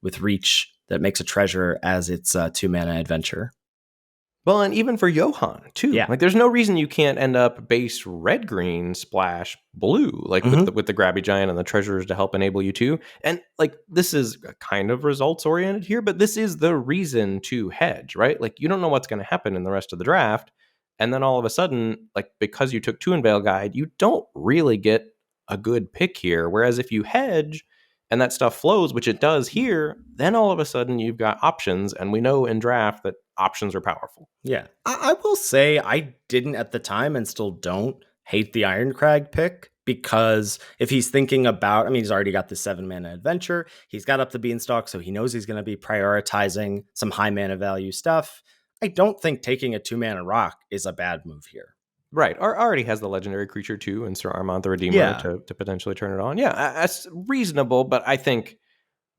with reach that makes a treasure as its 2-mana adventure. Well, and even for Johann, too. Yeah. Like, there's no reason you can't end up base red-green splash blue, like with the Grabby Giant and the treasures to help enable you to. And, like, this is kind of results-oriented here, but this is the reason to hedge, right? Like, you don't know what's going to happen in the rest of the draft, and then all of a sudden, like, because you took Tuin Veil Guide, you don't really get a good pick here. Whereas if you hedge and that stuff flows, which it does here, then all of a sudden you've got options, and we know in draft that options are powerful. Yeah. I will say I didn't at the time and still don't hate the Iron Crag pick, because if he's thinking about, I mean, he's already got the 7-mana adventure. He's got up the Beanstalk, so he knows he's going to be prioritizing some high mana value stuff. I don't think taking a 2-mana rock is a bad move here. Right. Already has the legendary creature too, and Sir Armand the Redeemer to potentially turn it on. Yeah, that's reasonable, but I think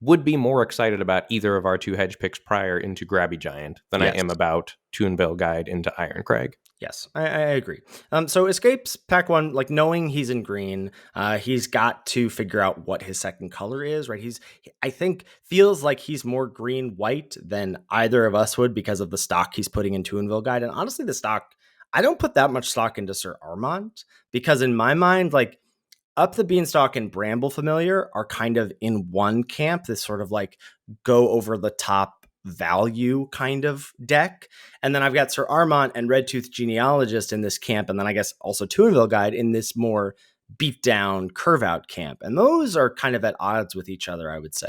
would be more excited about either of our two hedge picks prior into Grabby Giant than I am about Tuin Veil Guide into Iron Crag. Yes, I agree. So Escape's pack 1, like knowing he's in green, he's got to figure out what his second color is, right? I think, feels like he's more green-white than either of us would because of the stock he's putting in Tuin Veil Guide. And honestly, the stock, I don't put that much stock into Sir Armand, because in my mind, like, Up the Beanstalk and Bramble Familiar are kind of in one camp, this sort of like go over the top value kind of deck. And then I've got Sir Armand and Redtooth Genealogist in this camp. And then I guess also Tuin Veil Guide in this more beat down curve out camp. And those are kind of at odds with each other, I would say.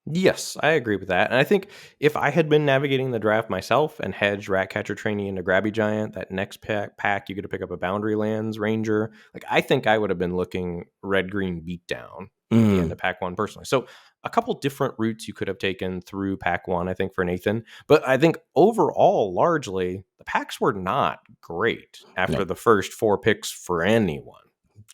Yes, I agree with that. And I think if I had been navigating the draft myself and hedged Ratcatcher Trainee into Grabby Giant, that next pack you get to pick up a Boundary Lands Ranger. Like, I think I would have been looking red-green beatdown at the end of pack 1 personally. So a couple different routes you could have taken through pack 1, I think, for Nathan. But I think overall, largely, the packs were not great after the first 4 picks for anyone.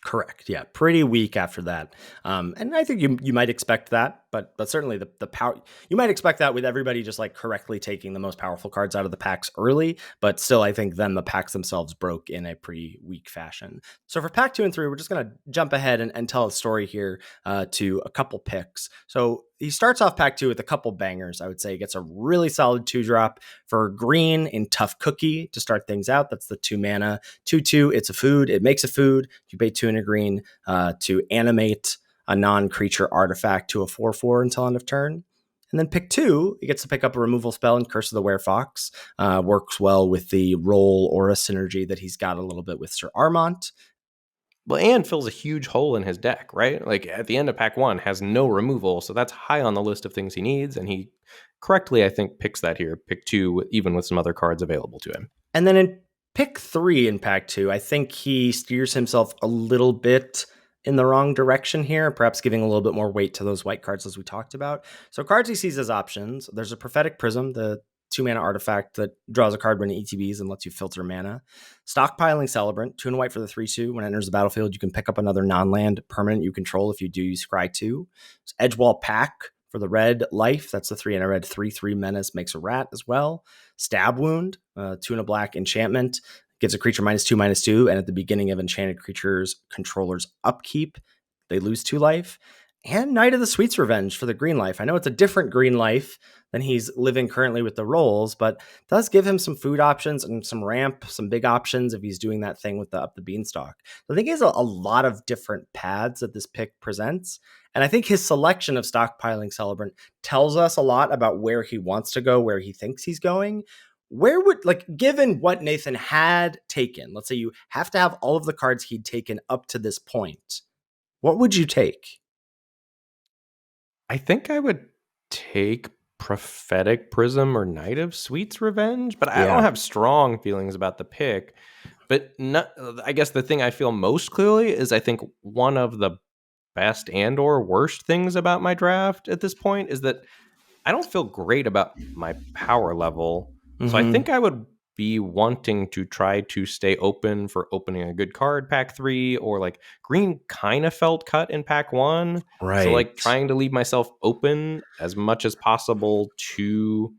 Correct. Yeah, pretty weak after that. And I think you might expect that, but certainly the power, you might expect that with everybody just like correctly taking the most powerful cards out of the packs early, but still I think then the packs themselves broke in a pretty weak fashion. So for pack 2 and 3, we're just going to jump ahead and tell a story here to a couple picks. So he starts off pack 2 with a couple bangers. I would say he gets a really solid 2-drop for green in Tough Cookie to start things out. That's the 2-mana 2/2. It's a food. It makes a food. You pay 2 and a green to animate a non-creature artifact to a 4/4 until end of turn. And then pick 2, he gets to pick up a removal spell in Curse of the Werefox. Works well with the role aura synergy that he's got a little bit with Sir Armand. Well, and fills a huge hole in his deck, right? Like at the end of pack 1 has no removal, so that's high on the list of things he needs, and he correctly, I think, picks that here. Pick 2, even with some other cards available to him. And then in pick 3 in pack 2, I think he steers himself a little bit in the wrong direction here, perhaps giving a little bit more weight to those white cards as we talked about. So cards he sees as options, there's a Prophetic Prism, the 2-mana artifact that draws a card when it ETBs and lets you filter mana. Stockpiling Celebrant, 2 and white for the 3/2. When it enters the battlefield, you can pick up another non-land permanent you control if you do use Scry 2. Edgewall Pack for the red life, that's the 3 and a red 3/3 menace, makes a rat as well. Stab Wound, 2 and a black enchantment, gives a creature -2/-2, and at the beginning of enchanted creatures controller's upkeep, they lose 2 life. and Knight of the Sweets Revenge for the green life. I know it's a different green life than he's living currently with the rolls, but does give him some food options and some ramp, some big options if he's doing that thing with the up the beanstalk. So I think he has a lot of different paths that this pick presents. And I think his selection of stockpiling Celebrant tells us a lot about where he wants to go, where he thinks he's going. Where would, like, given what Nathan had taken, let's say you have to have all of the cards he'd taken up to this point, what would you take? I think I would take Prophetic Prism or Knight of Sweets Revenge, but I don't have strong feelings about the pick. But I guess the thing I feel most clearly is I think one of the best and or worst things about my draft at this point is that I don't feel great about my power level. So I think I would be wanting to try to stay open for opening a good card pack 3, or like green kind of felt cut in pack 1. Right. So like trying to leave myself open as much as possible to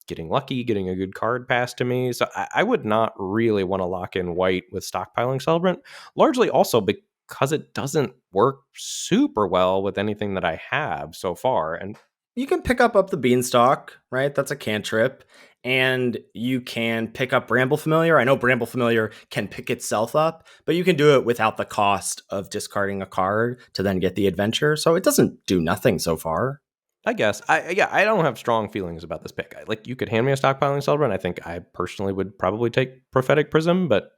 getting lucky, getting a good card passed to me. So I would not really want to lock in white with stockpiling Celebrant, largely also because it doesn't work super well with anything that I have so far. And you can pick up the beanstalk, right? That's a cantrip. And you can pick up Bramble Familiar. I know Bramble Familiar can pick itself up, but you can do it without the cost of discarding a card to then get the adventure. So it doesn't do nothing so far. I guess. I don't have strong feelings about this pick. Like, you could hand me a stockpiling Celebrant. I think I personally would probably take Prophetic Prism, but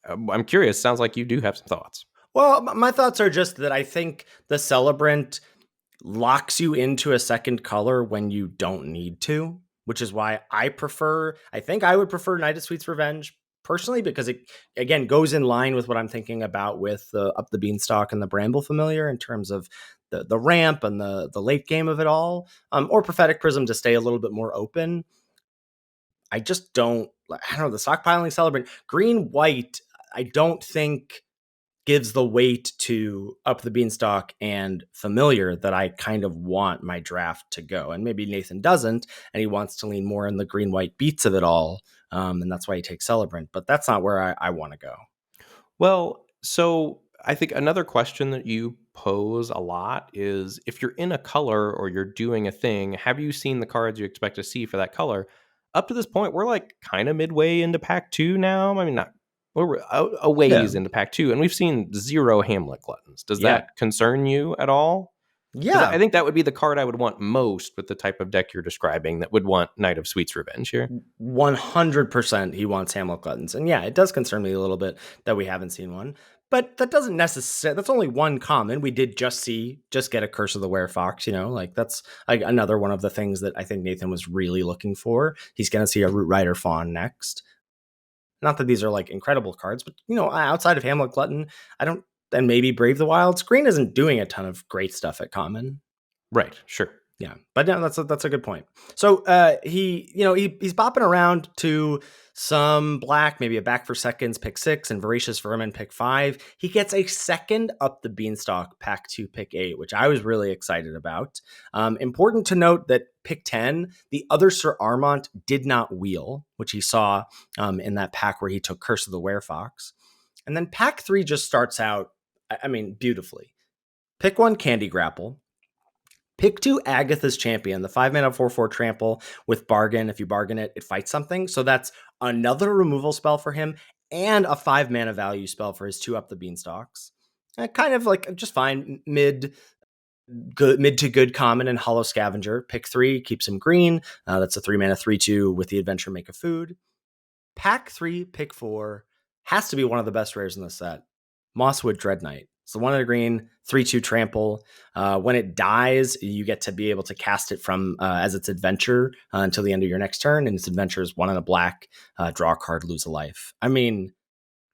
I'm curious. Sounds like you do have some thoughts. Well, my thoughts are just that I think the Celebrant locks you into a second color when you don't need to, which is why I think I would prefer Knight of Sweets Revenge personally, because it, again, goes in line with what I'm thinking about with the Up the Beanstalk and the Bramble Familiar in terms of the ramp and the late game of it all, or Prophetic Prism to stay a little bit more open. I don't know, the stockpiling Celebrant, green, white, I don't think gives the weight to Up the Beanstalk and Familiar that I kind of want my draft to go. And maybe Nathan doesn't, and he wants to lean more in the green-white beats of it all. And that's why he takes Celebrant. But that's not where I want to go. Well, so I think another question that you pose a lot is, if you're in a color or you're doing a thing, have you seen the cards you expect to see for that color? Up to this point, we're like kind of midway into pack 2 now. I mean, not we're a ways into pack 2, and we've seen 0 Hamlet Gluttons. Does that concern you at all? Yeah. I think that would be the card I would want most with the type of deck you're describing that would want Knight of Sweets Revenge here. 100% he wants Hamlet Gluttons. And yeah, it does concern me a little bit that we haven't seen one. But that doesn't necessarily, that's only one common. We did just get a Curse of the Werefox, like that's like another one of the things that I think Nathan was really looking for. He's going to see a Root Rider Fawn next. Not that these are like incredible cards, but outside of Hamlet Glutton, and maybe Brave the Wild, Green isn't doing a ton of great stuff at common. Right, sure. Yeah, but no, that's a good point. So he's bopping around to some black, maybe a Back for Seconds, pick 6, and Voracious Vermin, pick 5. He gets a second Up the Beanstalk, pack 2, pick 8, which I was really excited about. Important to note that pick 10, the other Sir Armont did not wheel, which he saw in that pack where he took Curse of the Werefox. And then pack 3 just starts out, beautifully. Pick 1, Candy Grapple. Pick 2, Agatha's Champion, the 5-mana 4/4 trample with bargain. If you bargain it, it fights something. So that's another removal spell for him and a 5-mana value spell for his 2 Up the Beanstalks. Kind of like just fine, mid to good common and Hollow Scavenger. Pick 3 keeps him green. That's a 3-mana 3/2 with the adventure Make a Food. Pack 3, pick 4 has to be one of the best rares in the set. Mosswood Dread Knight. So 1 in a green, 3/2 trample. When it dies, you get to be able to cast it from as its adventure until the end of your next turn. And its adventure is 1 in a black, draw a card, lose a life.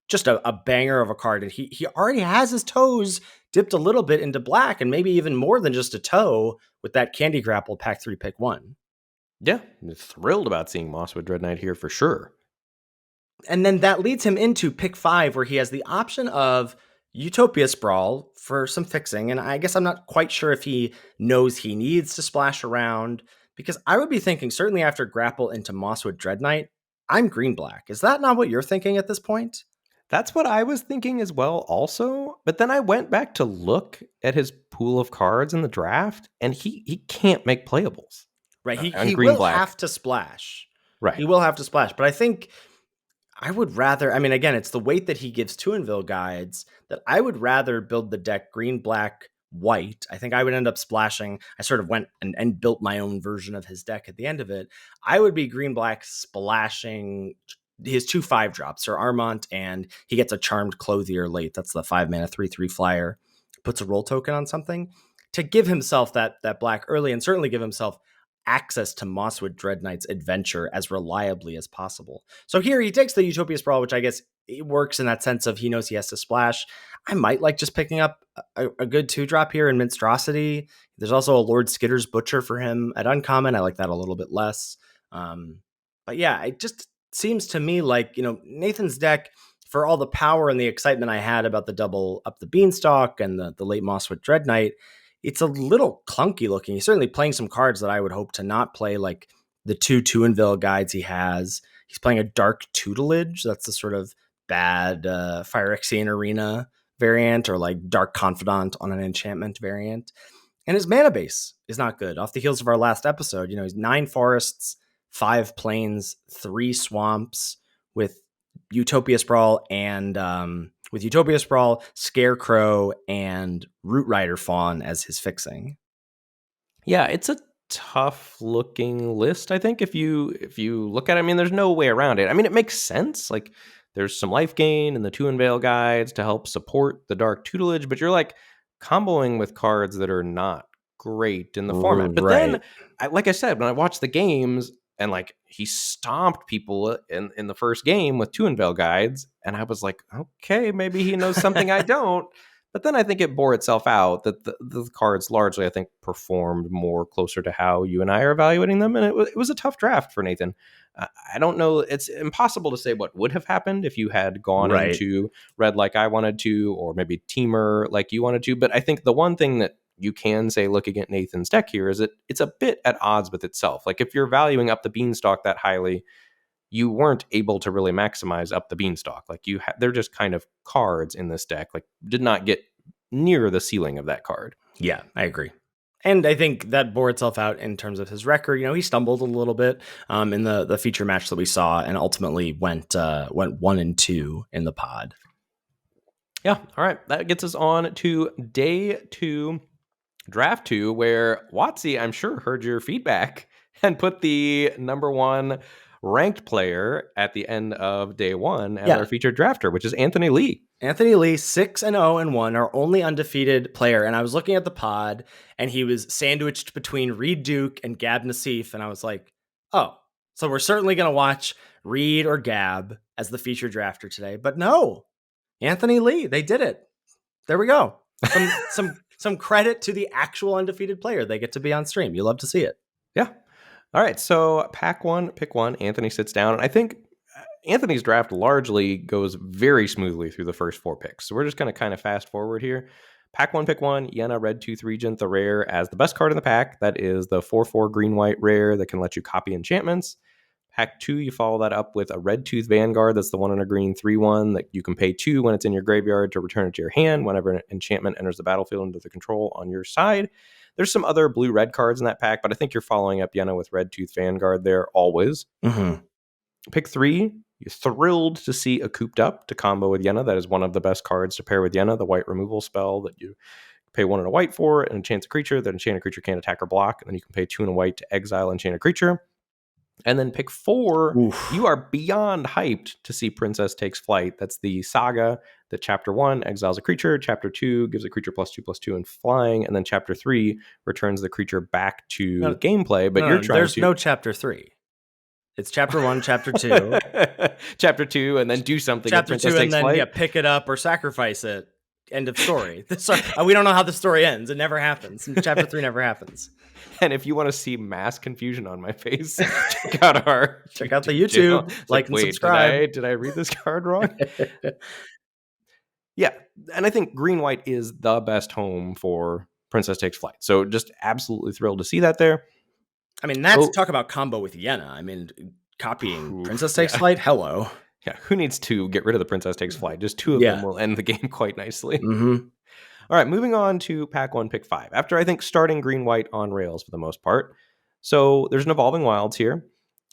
Just a banger of a card. And he already has his toes dipped a little bit into black, and maybe even more than just a toe with that Candy Grapple pack 3, pick 1. Yeah, I'm thrilled about seeing Mosswood Dread Knight here for sure. And then that leads him into pick 5, where he has the option of Utopia Sprawl for some fixing. And I guess I'm not quite sure if he knows he needs to splash around, because I would be thinking, certainly after Grapple into Mosswood Dread Knight, I'm green-black. Is that not what you're thinking at this point? That's what I was thinking as well also. But then I went back to look at his pool of cards in the draft, and he can't make playables. Right. On He green will black. have to splash. Right. He will have to splash. But I think I would rather, I mean, again, it's the weight that he gives to Inville guides that I would rather build the deck green, black, white. I think I would end up splashing. I sort of went and built my own version of his deck at the end of it. I would be green, black, splashing his 2/5 drops, Sir Armont, and he gets a Charmed Clothier late. That's the 5-mana 3/3 flyer. Puts a roll token on something to give himself that black early, and certainly give himself access to Mosswood Dread Knight's adventure as reliably as possible. So here he takes the Utopia Sprawl, which I guess it works in that sense of he knows he has to splash. I might like just picking up a good 2-drop here in Minstrosity. There's also a Lord Skitter's Butcher for him at Uncommon. I like that a little bit less. But yeah, it just seems to me like, Nathan's deck, for all the power and the excitement I had about the double up the Beanstalk and the late Mosswood Dread Knight, it's a little clunky looking. He's certainly playing some cards that I would hope to not play, like the 2 Tuinville guides he has. He's playing a Dark Tutelage. That's the sort of bad Phyrexian Arena variant, or like Dark Confidant on an enchantment variant. And his mana base is not good. Off the heels of our last episode, he's 9 forests, 5 plains, 3 swamps with Utopia Sprawl and Scarecrow, and Root Rider Fawn as his fixing. Yeah, it's a tough looking list, I think, if you look at it. I mean, there's no way around it. I mean, it makes sense. Like, there's some life gain in the Tuinvale guides to help support the Dark Tutelage, but you're like comboing with cards that are not great in the format. But then, like I said, when I watched the games, and like he stomped people in the first game with Tuinvale guides, and I was like, okay, maybe he knows something I don't. But then I think it bore itself out that the cards largely, I think, performed more closer to how you and I are evaluating them, and it was a tough draft for Nathan. I don't know. It's impossible to say what would have happened if you had gone into red like I wanted to, or maybe Teamer like you wanted to. But I think the one thing that you can say looking at Nathan's deck here is that it's a bit at odds with itself. Like, if you're valuing up the Beanstalk that highly, you weren't able to really maximize up the Beanstalk. Like, they're just kind of cards in this deck, like did not get near the ceiling of that card. Yeah, I agree. And I think that bore itself out in terms of his record. He stumbled a little bit in the feature match that we saw, and ultimately went 1-2 in the pod. Yeah. All right. That gets us on to day 2, draft 2, where Watsy, I'm sure, heard your feedback and put the number 1 ranked player at the end of day 1 as our featured drafter, which is Anthony Lee. Anthony Lee, 6-0-1, our only undefeated player. And I was looking at the pod, and he was sandwiched between Reed Duke and Gab Nassif. And I was like, oh, so we're certainly going to watch Reed or Gab as the featured drafter today. But no, Anthony Lee, they did it. There we go. Some credit to the actual undefeated player. They get to be on stream. You love to see it. Yeah. All right. So pick one. Anthony sits down. And I think Anthony's draft largely goes very smoothly through the first 4 picks. So we're just going to kind of fast forward here. Pick one, Yenna Red Tooth Regent, the rare, as the best card in the pack. That is the 4/4 green-white rare that can let you copy enchantments. Pack 2, you follow that up with a Red Tooth Vanguard. That's the 1 and a green 3/1 that you can pay 2 when it's in your graveyard to return it to your hand whenever an enchantment enters the battlefield under the control on your side. There's some other blue-red cards in that pack, but I think you're following up Yenna with Red Tooth Vanguard there always. Mm-hmm. Pick 3, you're thrilled to see a Cooped Up to combo with Yenna. That is one of the best cards to pair with Yenna, the white removal spell that you pay 1 and a white for and enchant a creature. That enchanted creature can't attack or block. And then you can pay 2 and a white to exile enchanted creature. And then pick 4, you are beyond hyped to see Princess Takes Flight. That's the saga that Chapter 1 exiles a creature, Chapter 2 gives a creature +2/+2 and flying, and then Chapter 3 returns the creature back to gameplay. But there's no Chapter 3. It's Chapter 1, Chapter 2. Chapter 2, and then do something. Chapter 2, and then pick it up or sacrifice it. End of story. We don't know how the story ends. It never happens. Chapter 3 never happens. And if you want to see mass confusion on my face, check out the YouTube, like and subscribe. Did I read this card wrong? Yeah, and I think green-white is the best home for Princess Takes Flight. So just absolutely thrilled to see that there. I mean, that's talk about combo with Yenna. I mean, copying Princess Takes Flight, hello. Yeah, who needs to get rid of the Princess Takes Flight? Just 2 of them will end the game quite nicely. Mm-hmm. All right, moving on to pack 1, pick 5. After, I think, starting green-white on rails for the most part. So there's an Evolving Wilds here.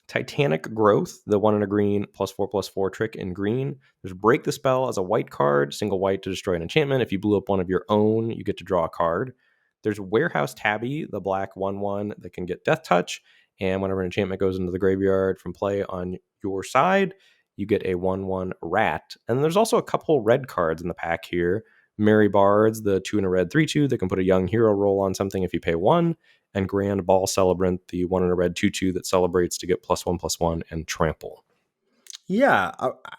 Titanic Growth, the 1 in a green +4/+4 trick in green. There's Break the Spell as a white card, single white to destroy an enchantment. If you blew up one of your own, you get to draw a card. There's Warehouse Tabby, the black 1/1 that can get Death Touch. And whenever an enchantment goes into the graveyard from play on your side, you get a 1/1 rat. And then there's also a couple red cards in the pack here. Merry Bards, the 2 in a red 3/2 that can put a young hero roll on something if you pay 1. And Grand Ball Celebrant, the 1 in a red 2/2 that celebrates to get +1/+1 and trample. Yeah,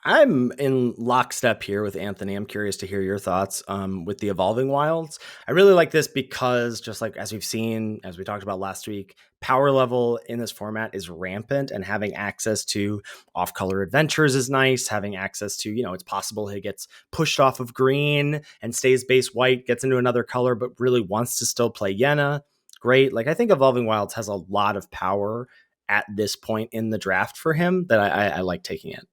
I'm in lockstep here with Anthony. I'm curious to hear your thoughts with the Evolving Wilds. I really like this because, just like as we've seen, as we talked about last week, power level in this format is rampant, and having access to off-color adventures is nice. Having access to, it's possible he gets pushed off of green and stays base white, gets into another color, but really wants to still play Yenna. Great. Like, I think Evolving Wilds has a lot of power at this point in the draft for him that I like taking it.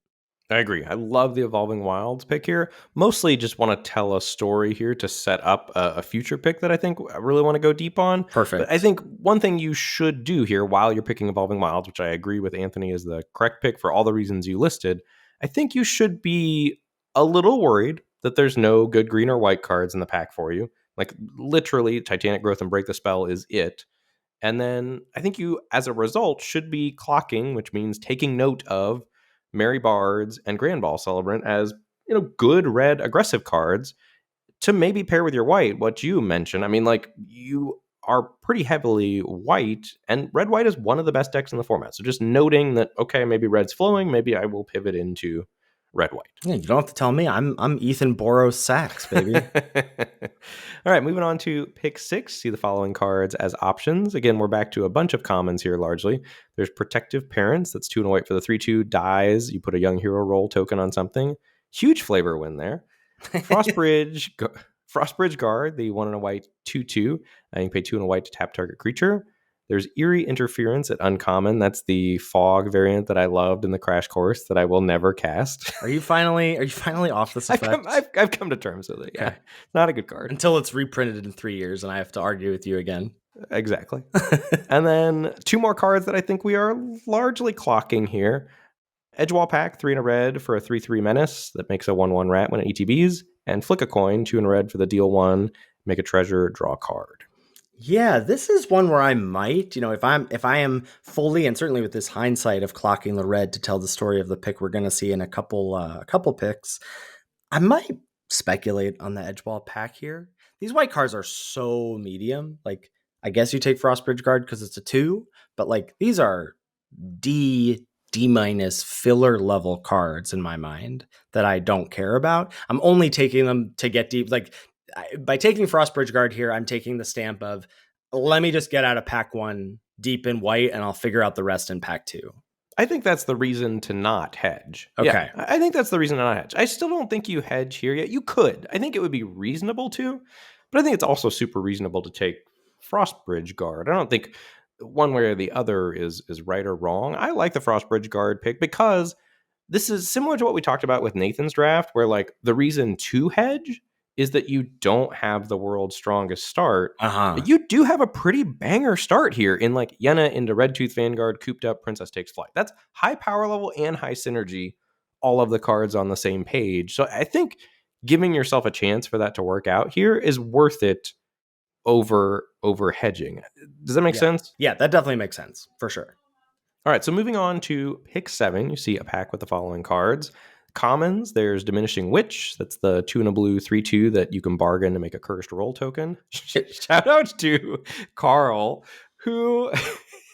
I agree. I love the Evolving Wilds pick here. Mostly just want to tell a story here to set up a future pick that I think I really want to go deep on. Perfect. But I think one thing you should do here while you're picking Evolving Wilds, which I agree with Anthony is the correct pick for all the reasons you listed, I think you should be a little worried that there's no good green or white cards in the pack for you. Like, literally, Titanic Growth and Break the Spell is it. And then I think you, as a result, should be clocking, which means taking note of Merry Bards and Grand Ball Celebrant as, good red aggressive cards to maybe pair with your white, what you mentioned. I mean, like, you are pretty heavily white, and red-white is one of the best decks in the format. So just noting that, okay, maybe red's flowing, maybe I will pivot into red-white. Yeah, you don't have to tell me. I'm Ethan Boros Sachs, baby. All right, moving on to pick 6. See the following cards as options. Again, we're back to a bunch of commons here largely. There's Protective Parents. That's 2 and a white for the 3/2. Dies. You put a young hero roll token on something. Huge flavor win there. Frostbridge Guard, the 1 and a white 2/2. You can pay 2 and a white to tap target creature. There's Eerie Interference at uncommon. That's the fog variant that I loved in the Crash Course that I will never cast. Are you finally off this effect? I've come to terms with it. Yeah, okay. It's not a good card until it's reprinted in 3 years, and I have to argue with you again. Exactly. And then 2 more cards that I think we are largely clocking here. Edgewall Pack, 3 and a red for a 3/3 menace that makes a 1/1 rat when it ETBs, and Flick a Coin, 2 and a red for the deal 1, make a treasure, draw a card. Yeah, this is one where I might, if I am fully, and certainly with this hindsight of clocking the red to tell the story of the pick we're going to see in a couple picks, I might speculate on the Edgewall Pack here. These white cards are so medium. Like, I guess you take Frostbridge Guard because it's a 2, but like, these are D- filler level cards in my mind that I don't care about. I'm only taking them to get deep. Like, by taking Frostbridge Guard here, I'm taking the stamp of, let me just get out of pack 1 deep in white, and I'll figure out the rest in pack 2. I think that's the reason to not hedge. Okay. Yeah, I think that's the reason to not hedge. I still don't think you hedge here yet. You could. I think it would be reasonable to, but I think it's also super reasonable to take Frostbridge Guard. I don't think one way or the other is right or wrong. I like the Frostbridge Guard pick because this is similar to what we talked about with Nathan's draft, where like the reason to hedge is that you don't have the world's strongest start. But you do have a pretty banger start here in like Yenna into Red Tooth Vanguard, Cooped Up, Princess Takes Flight. That's high power level and high synergy, all of the cards on the same page. So I think giving yourself a chance for that to work out here is worth it over hedging. Does that make sense? Yeah, that definitely makes sense, for sure. All right, so moving on to pick 7, you see a pack with the following cards. Commons, there's Diminishing Witch. That's the 2 and a blue 3/2 that you can bargain to make a cursed roll token. Shout out to Carl, who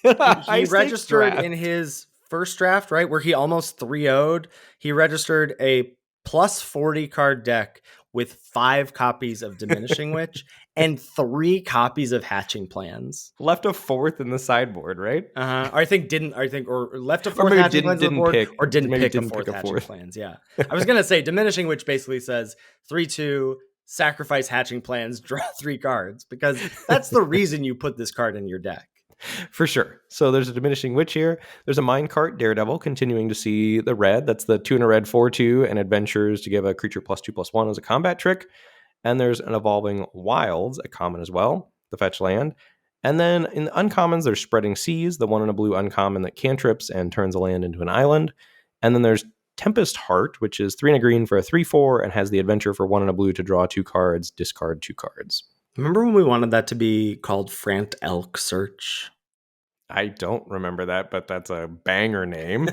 he registered in his first draft, right, where he almost 3-0'd. He registered a plus 40 card deck with 5 copies of Diminishing Witch and 3 copies of Hatching Plans. Left a 4th in the sideboard, right? Or left a 4th Hatching Plans on the board, or didn't pick a 4th Hatching Plans. Yeah. I was going to say Diminishing Witch basically says 3/2, sacrifice Hatching Plans, draw 3 cards, because that's the reason you put this card in your deck. For sure. So there's a Diminishing Witch here. There's a Minecart Daredevil, continuing to see the red. That's the 2 and a red 4/2 and adventures to give a creature +2/+1 as a combat trick. And there's an Evolving Wilds, a common as well, the fetch land. And then in the uncommons, there's Spreading Seas, the 1 in a blue uncommon that cantrips and turns a land into an island. And then there's Tempest Heart, which is 3 and a green for a 3/4 and has the adventure for 1 and a blue to draw 2 cards, discard 2 cards. Remember when we wanted that to be called Frant Elk Search? I don't remember that, but that's a banger name.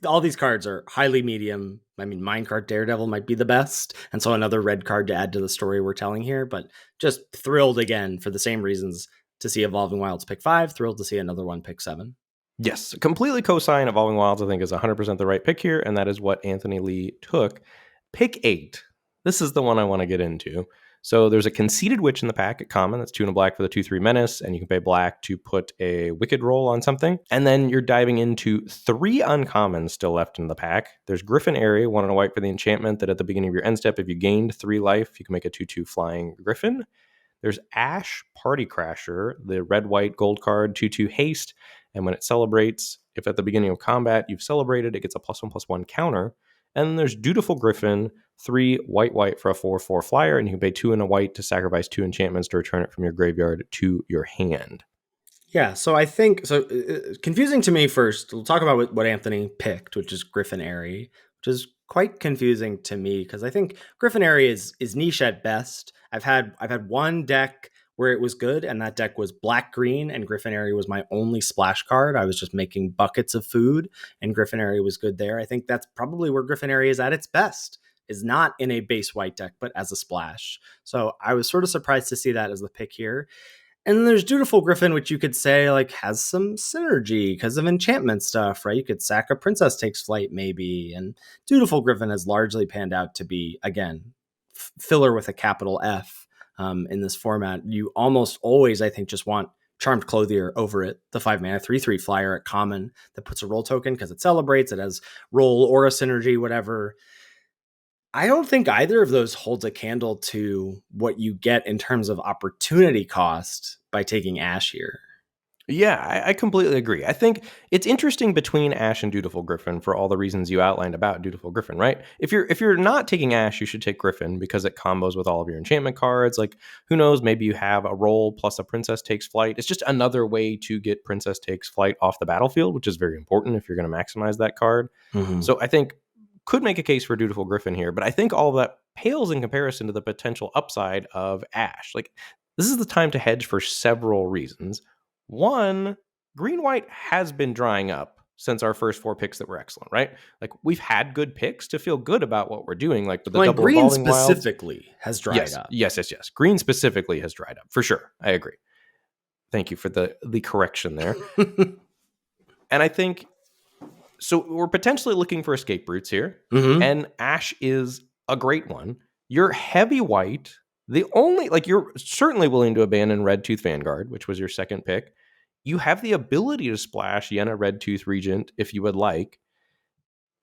All these cards are highly medium. Minecart Daredevil might be the best, and so another red card to add to the story we're telling here, but just thrilled again for the same reasons to see Evolving Wilds pick 5, thrilled to see another one pick 7. Yes, completely co-sign. Evolving Wilds, I think, is 100% the right pick here, and that is what Anthony Lee took. Pick 8. This is the one I want to get into. So there's a Conceited Witch in the pack at common. That's 2 and a black for the 2/3 menace, and you can pay black to put a Wicked roll on something. And then you're diving into 3 uncommons still left in the pack. There's Griffin Airy, 1 and a white for the enchantment that at the beginning of your end step, if you gained 3 life, you can make a 2/2 flying Griffin. There's Ash Party Crasher, the red-white gold card, 2/2 haste. And when it celebrates, if at the beginning of combat you've celebrated, it gets a +1/+1 counter. And then there's Dutiful Griffin, 3 white for a 4/4 flyer, and you can pay 2 and a white to sacrifice 2 enchantments to return it from your graveyard to your hand. Yeah, so I think confusing to me first. We'll talk about what Anthony picked, which is Griffin Airy, which is quite confusing to me because I think Griffin Airy is niche at best. I've had one deck where it was good, and that deck was black-green, and Griffin Airy was my only splash card. I was just making buckets of food, and Griffin Airy was good there. I think that's probably where Griffin Airy is at its best, is not in a base white deck, but as a splash. So I was sort of surprised to see that as the pick here. And then there's Dutiful Griffin, which you could say like has some synergy because of enchantment stuff, right? You could sack a Princess Takes Flight maybe. And Dutiful Griffin has largely panned out to be, again, filler with a capital F. In this format, you almost always, I think, just want Charmed Clothier over it, the 5 mana 3/3 flyer at common that puts a roll token because it celebrates, it has roll or a synergy, whatever. I don't think either of those holds a candle to what you get in terms of opportunity cost by taking Ash here. Yeah, I completely agree. I think it's interesting between Ash and Dutiful Griffin for all the reasons you outlined about Dutiful Griffin, right? If you're not taking Ash, you should take Griffin because it combos with all of your enchantment cards. Like, who knows, maybe you have a roll plus a Princess Takes Flight. It's just another way to get Princess Takes Flight off the battlefield, which is very important if you're going to maximize that card. Mm-hmm. So I think could make a case for Dutiful Griffin here, but I think all of that pales in comparison to the potential upside of Ash. Like, this is the time to hedge for several reasons. One, green-white has been drying up since our first 4 picks that were excellent, right? Like, we've had good picks to feel good about what we're doing. Like, with the double green Evolving specifically Wilds, has dried up. Yes. Green specifically has dried up, for sure. I agree. Thank you for the correction there. And I think, so we're potentially looking for escape routes here, and Ash is a great one. You're heavy white. You're certainly willing to abandon Red Tooth Vanguard, which was your second pick. You have the ability to splash Yenna Red Tooth Regent if you would like.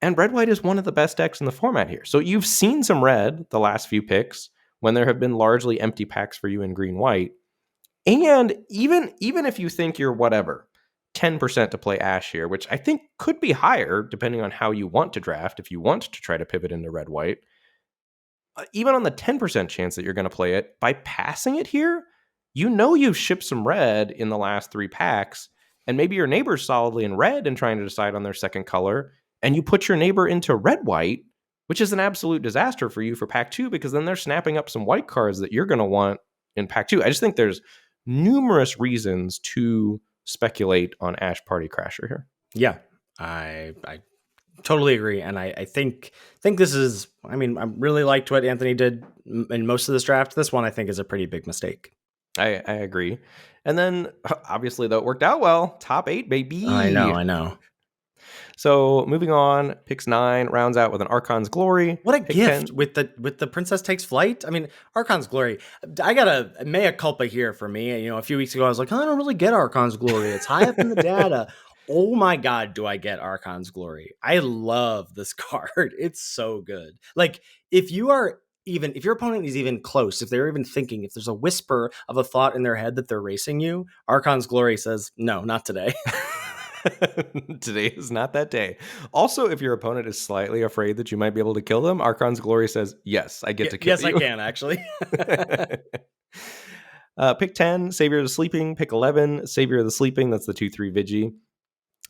And red-white is one of the best decks in the format here. So you've seen some red the last few picks when there have been largely empty packs for you in green-white. And even if you think you're 10% to play Ash here, which I think could be higher depending on how you want to draft, if you want to try to pivot into red-white, even on the 10% chance that you're going to play it, by passing it here, you've shipped some red in the last 3 packs, and maybe your neighbor's solidly in red and trying to decide on their second color, and you put your neighbor into red-white, which is an absolute disaster for you for pack 2, because then they're snapping up some white cards that you're going to want in pack 2. I just think there's numerous reasons to speculate on Ash Party Crasher here. Yeah, I totally agree. And I think this is, I really liked what Anthony did in most of this draft. This one I think is a pretty big mistake. I agree. And then obviously though it worked out well, top 8, baby. I know. So moving on, picks 9 rounds out with an Archon's Glory. What a gift 10. with the Princess Takes Flight. Archon's Glory. I got a mea culpa here for me. A few weeks ago I was like, I don't really get Archon's Glory. It's high up in the data. Oh my God, do I get Archon's Glory? I love this card. It's so good. Like, if your opponent is even close, if they're even thinking, if there's a whisper of a thought in their head that they're racing you, Archon's Glory says, no, not today. Today is not that day. Also, if your opponent is slightly afraid that you might be able to kill them, Archon's Glory says, yes, I get to kill Yes, you. I can, actually. Pick 10, Savior of the Sleeping. Pick 11, Savior of the Sleeping. That's the 2/3 Vigi.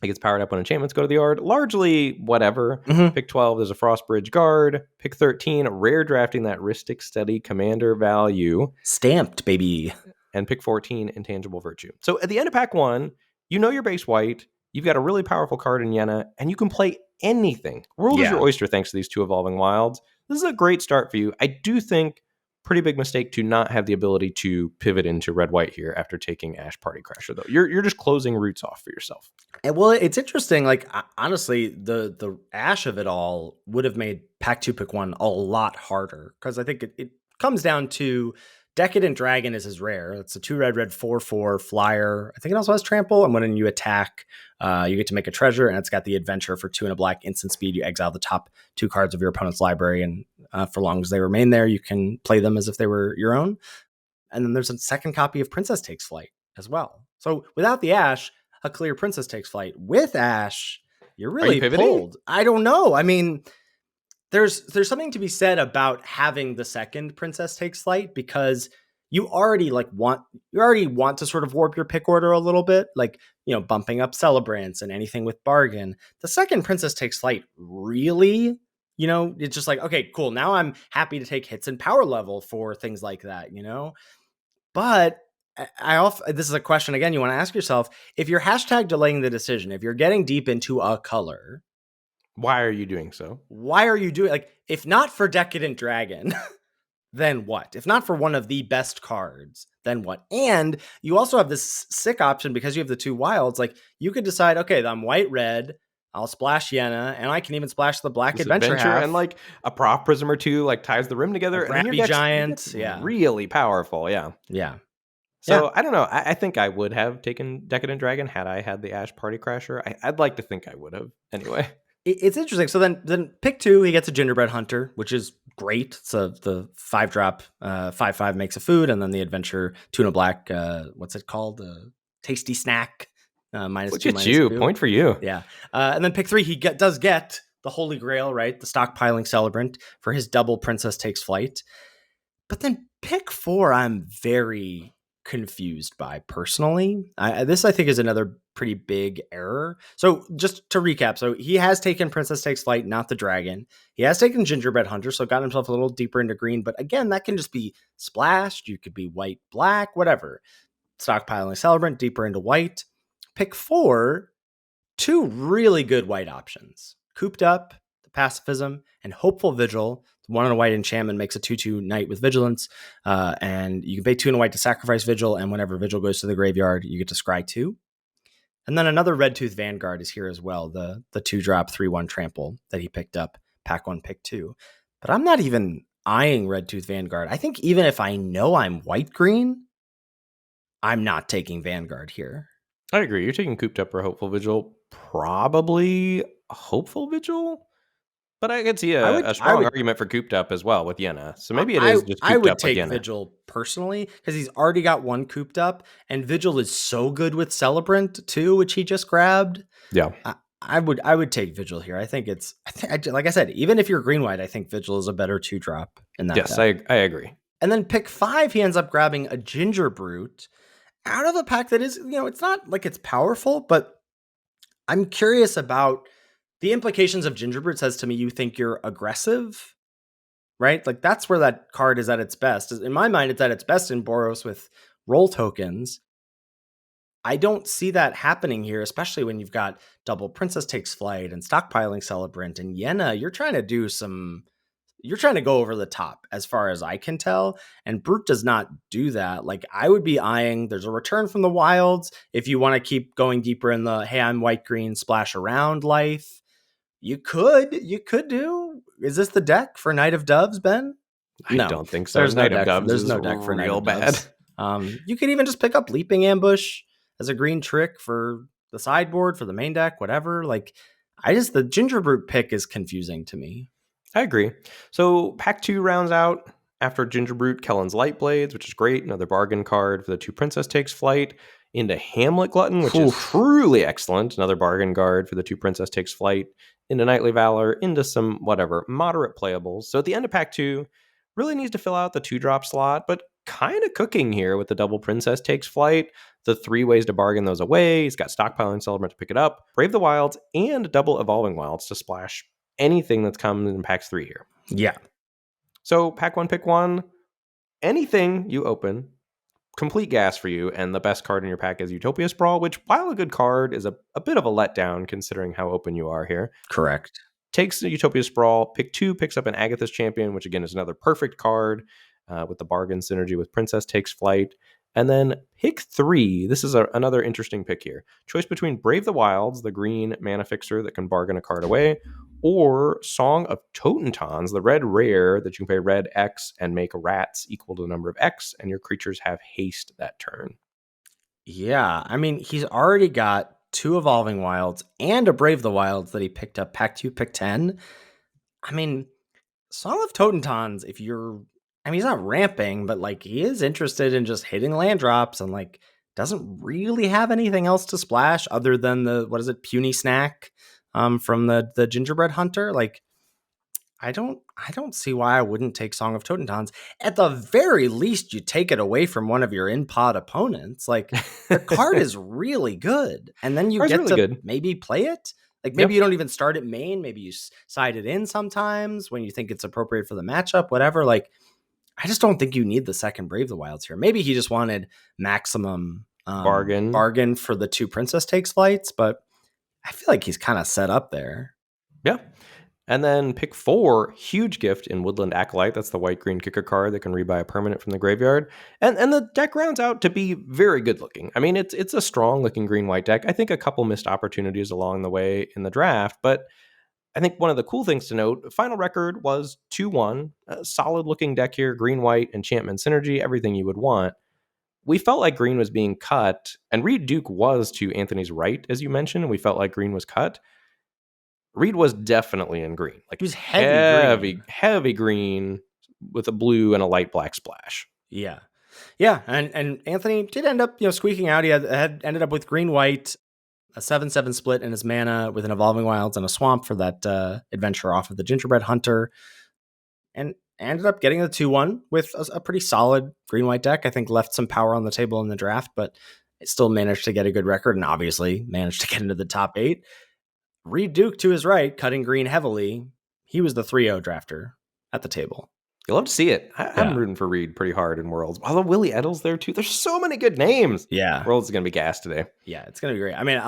It gets powered up when enchantments go to the yard. Largely whatever. Mhm. Pick 12, there's a Frostbridge Guard. Pick 13, rare drafting that Rhystic Steady commander value. Stamped, baby. And pick 14, Intangible Virtue. So at the end of pack 1, you know your base white. You've got a really powerful card in Yenna, and you can play anything. World is your oyster thanks to these 2 Evolving Wilds. This is a great start for you. I do think pretty big mistake to not have the ability to pivot into red-white here after taking Ash Party Crasher, though. You're just closing roots off for yourself. And well, it's interesting. Like, honestly, the Ash of it all would have made pack 2, pick 1 a lot harder, because I think it comes down to Decadent Dragon is as rare. It's a 2 red 4/4 flyer. I think it also has trample. And when you attack, you get to make a treasure, and it's got the adventure for 2 and a black instant speed. You exile the top 2 cards of your opponent's library, and for long as they remain there, you can play them as if they were your own. And then there's a second copy of Princess Takes Flight as well. So without the Ash, a clear Princess Takes Flight. With Ash, you're really pulled. I don't know. I mean, there's something to be said about having the second Princess Takes Flight, because you already want to sort of warp your pick order a little bit, like, bumping up Celebrants and anything with bargain. The second Princess Takes Flight really, it's just like, okay, cool. Now I'm happy to take hits and power level for things like that, But this is a question again you want to ask yourself. If you're hashtag delaying the decision, if you're getting deep into a color, why are you doing so? Why are you doing, like, if not for Decadent Dragon, then what? If not for one of the best cards, then what? And you also have this sick option, because you have the 2 wilds. Like, you could decide, okay, I'm white red, I'll splash Yenna, and I can even splash the black adventure half. And like a Prof Prism or 2 like ties the rim together. And your Giant, really powerful, yeah. So I don't know. I think I would have taken Decadent Dragon had I had the Ash Party Crasher. I'd like to think I would have anyway. It's interesting. So then pick 2, he gets a Gingerbread Hunter, which is great. So the 5-drop, 5/5 makes a food, and then the adventure 2 and a black. What's it called? Tasty Snack. -2. Look at you. Point for you. Yeah. And then pick 3, he does get the Holy Grail, right? The Stockpiling Celebrant for his double Princess Takes Flight. But then pick 4, I'm very confused by personally. This I think is another pretty big error. So just to recap, so he has taken Princess Takes Flight, not the dragon. He has taken Gingerbread Hunter, so got himself a little deeper into green. But again, that can just be splashed. You could be white, black, whatever. Stockpiling Celebrant, deeper into white. Pick 4, 2 really good white options. Cooped Up, the Pacifism, and Hopeful Vigil. 1 and a white enchantment makes a 2/2 knight with vigilance. And you can pay 2 and a white to sacrifice Vigil, and whenever Vigil goes to the graveyard, you get to scry 2. And then another Red Tooth Vanguard is here as well, the 2-drop 3/1 trample that he picked up, pack 1, pick 2. But I'm not even eyeing Red Tooth Vanguard. I think even if I know I'm white-green, I'm not taking Vanguard here. I agree. You're taking Cooped Up or Hopeful Vigil. Probably Hopeful Vigil? But I could see a strong argument for Cooped Up as well with Yenna. So maybe it is just Cooped Up. I would take Vigil personally, because he's already got 1 Cooped Up, and Vigil is so good with Celebrant too, which he just grabbed. Yeah. I would take Vigil here. I think like I said, even if you're green-white, I think Vigil is a better 2-drop in that. Yes, I agree. And then pick 5, he ends up grabbing a Ginger Brute out of a pack that is, it's not like it's powerful, but I'm curious about the implications of Ginger Brute. Says to me, you think you're aggressive, right? Like, that's where that card is at its best. In my mind, it's at its best in Boros with roll tokens. I don't see that happening here, especially when you've got double Princess Takes Flight and Stockpiling Celebrant and Yenna. You're trying to go over the top as far as I can tell. And Brute does not do that. Like, I would be eyeing, there's a Return from the Wilds. If you want to keep going deeper in the, hey, I'm white, green, splash around life, you could do. Is this the deck for Knight of Doves, Ben? No, I don't think so. There's no deck. There's no deck for Knight of Doves. You could even just pick up Leaping Ambush as a green trick for the sideboard, for the main deck, whatever. Like, the Ginger Brute pick is confusing to me. I agree. So pack 2 rounds out after Ginger Brute, Kellen's Light Blades, which is great. Another bargain card for the 2 Princess Takes Flight. into Hamlet Glutton, which is truly excellent. Another bargain guard for the 2 Princess Takes Flight, into Knightly Valor, into some whatever, moderate playables. So at the end of pack 2, really needs to fill out the 2-drop slot, but kind of cooking here with the double Princess Takes Flight, the 3 ways to bargain those away. He's got Stockpiling Celebrant to pick it up, Brave the Wilds, and double Evolving Wilds to splash anything that's come in packs 3 here. Yeah. So pack 1, pick 1. Anything you open, complete gas for you, and the best card in your pack is Utopia Sprawl, which, while a good card, is a bit of a letdown considering how open you are here. Correct. Takes the Utopia Sprawl, pick 2, picks up an Agatha's Champion, which again is another perfect card with the bargain synergy with Princess Takes Flight. And then pick 3, this is another interesting pick here. Choice between Brave the Wilds, the green mana fixer that can bargain a card away, or Song of Totentons, the red rare that you can pay red X and make rats equal to the number of X, and your creatures have haste that turn. Yeah, I mean, he's already got 2 Evolving Wilds and a Brave the Wilds that he picked up pack 2, pick 10. I mean, Song of Totentons, he's not ramping, but like he is interested in just hitting land drops and like doesn't really have anything else to splash other than the puny snack from the gingerbread hunter. Like I don't see why I wouldn't take Song of Totentons. At the very least, you take it away from one of your in-pod opponents. Like the card is really good, and then you get to maybe play it. Like maybe you don't even start at main. Maybe you side it in sometimes when you think it's appropriate for the matchup. Whatever. Like I just don't think you need the second Brave the Wilds here. Maybe he just wanted maximum bargain for the 2 Princess Takes Flights, but I feel like he's kind of set up there. Yeah. And then pick 4, huge gift in Woodland Acolyte. That's the white-green kicker card that can rebuy a permanent from the graveyard. And the deck rounds out to be very good looking. I mean, it's a strong-looking green-white deck. I think a couple missed opportunities along the way in the draft, but I think one of the cool things to note, final record was 2-1, a solid-looking deck here, green-white, enchantment synergy, everything you would want. We felt like green was being cut, and Reed Duke was to Anthony's right, as you mentioned, and we felt like green was cut. Reed was definitely in green. Like he was heavy green with a blue and a light black splash. Yeah. Yeah, and Anthony did end up, squeaking out. He had ended up with green-white, a 7/7 split in his mana with an Evolving Wilds and a Swamp for that adventure off of the Gingerbread Hunter, and ended up getting the 2-1 with a pretty solid green-white deck. I think left some power on the table in the draft, but it still managed to get a good record and obviously managed to get into the top 8. Reed Duke to his right, cutting green heavily. He was the 3-0 drafter at the table. You love to see it. I'm rooting for Reed pretty hard in Worlds. Although Willie Eddle's there too. There's so many good names. Yeah. Worlds is going to be gas today. Yeah, it's going to be great. I mean,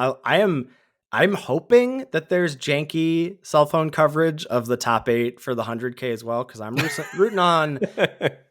I'm hoping that there's janky cell phone coverage of the top 8 for the 100K as well, because I'm rooting on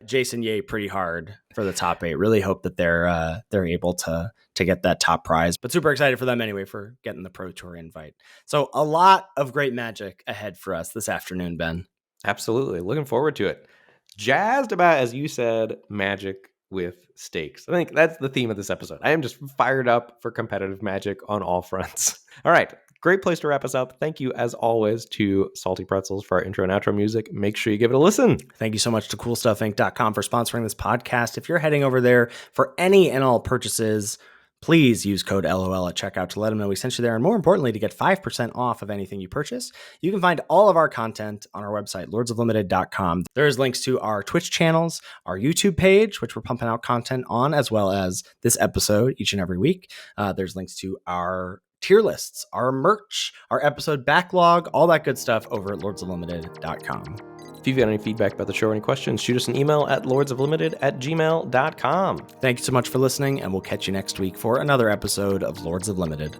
Jason Ye pretty hard for the top 8. Really hope that they're able to get that top prize, but super excited for them anyway for getting the Pro Tour invite. So a lot of great Magic ahead for us this afternoon, Ben. Absolutely. Looking forward to it. Jazzed about, as you said, Magic with stakes. I think that's the theme of this episode. I am just fired up for competitive Magic on all fronts. All right. Great place to wrap us up. Thank you, as always, to Salty Pretzels for our intro and outro music. Make sure you give it a listen. Thank you so much to CoolStuffInc.com for sponsoring this podcast. If you're heading over there for any and all purchases, please use code LOL at checkout to let them know we sent you there. And more importantly, to get 5% off of anything you purchase. You can find all of our content on our website, lordsoflimited.com. There's links to our Twitch channels, our YouTube page, which we're pumping out content on, as well as this episode each and every week. There's links to our tier lists, our merch, our episode backlog, all that good stuff over at lordsoflimited.com. If you've got any feedback about the show or any questions, shoot us an email at lordsoflimited@gmail.com. Thank you so much for listening, and we'll catch you next week for another episode of Lords of Limited.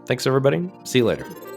Thanks, everybody. See you later.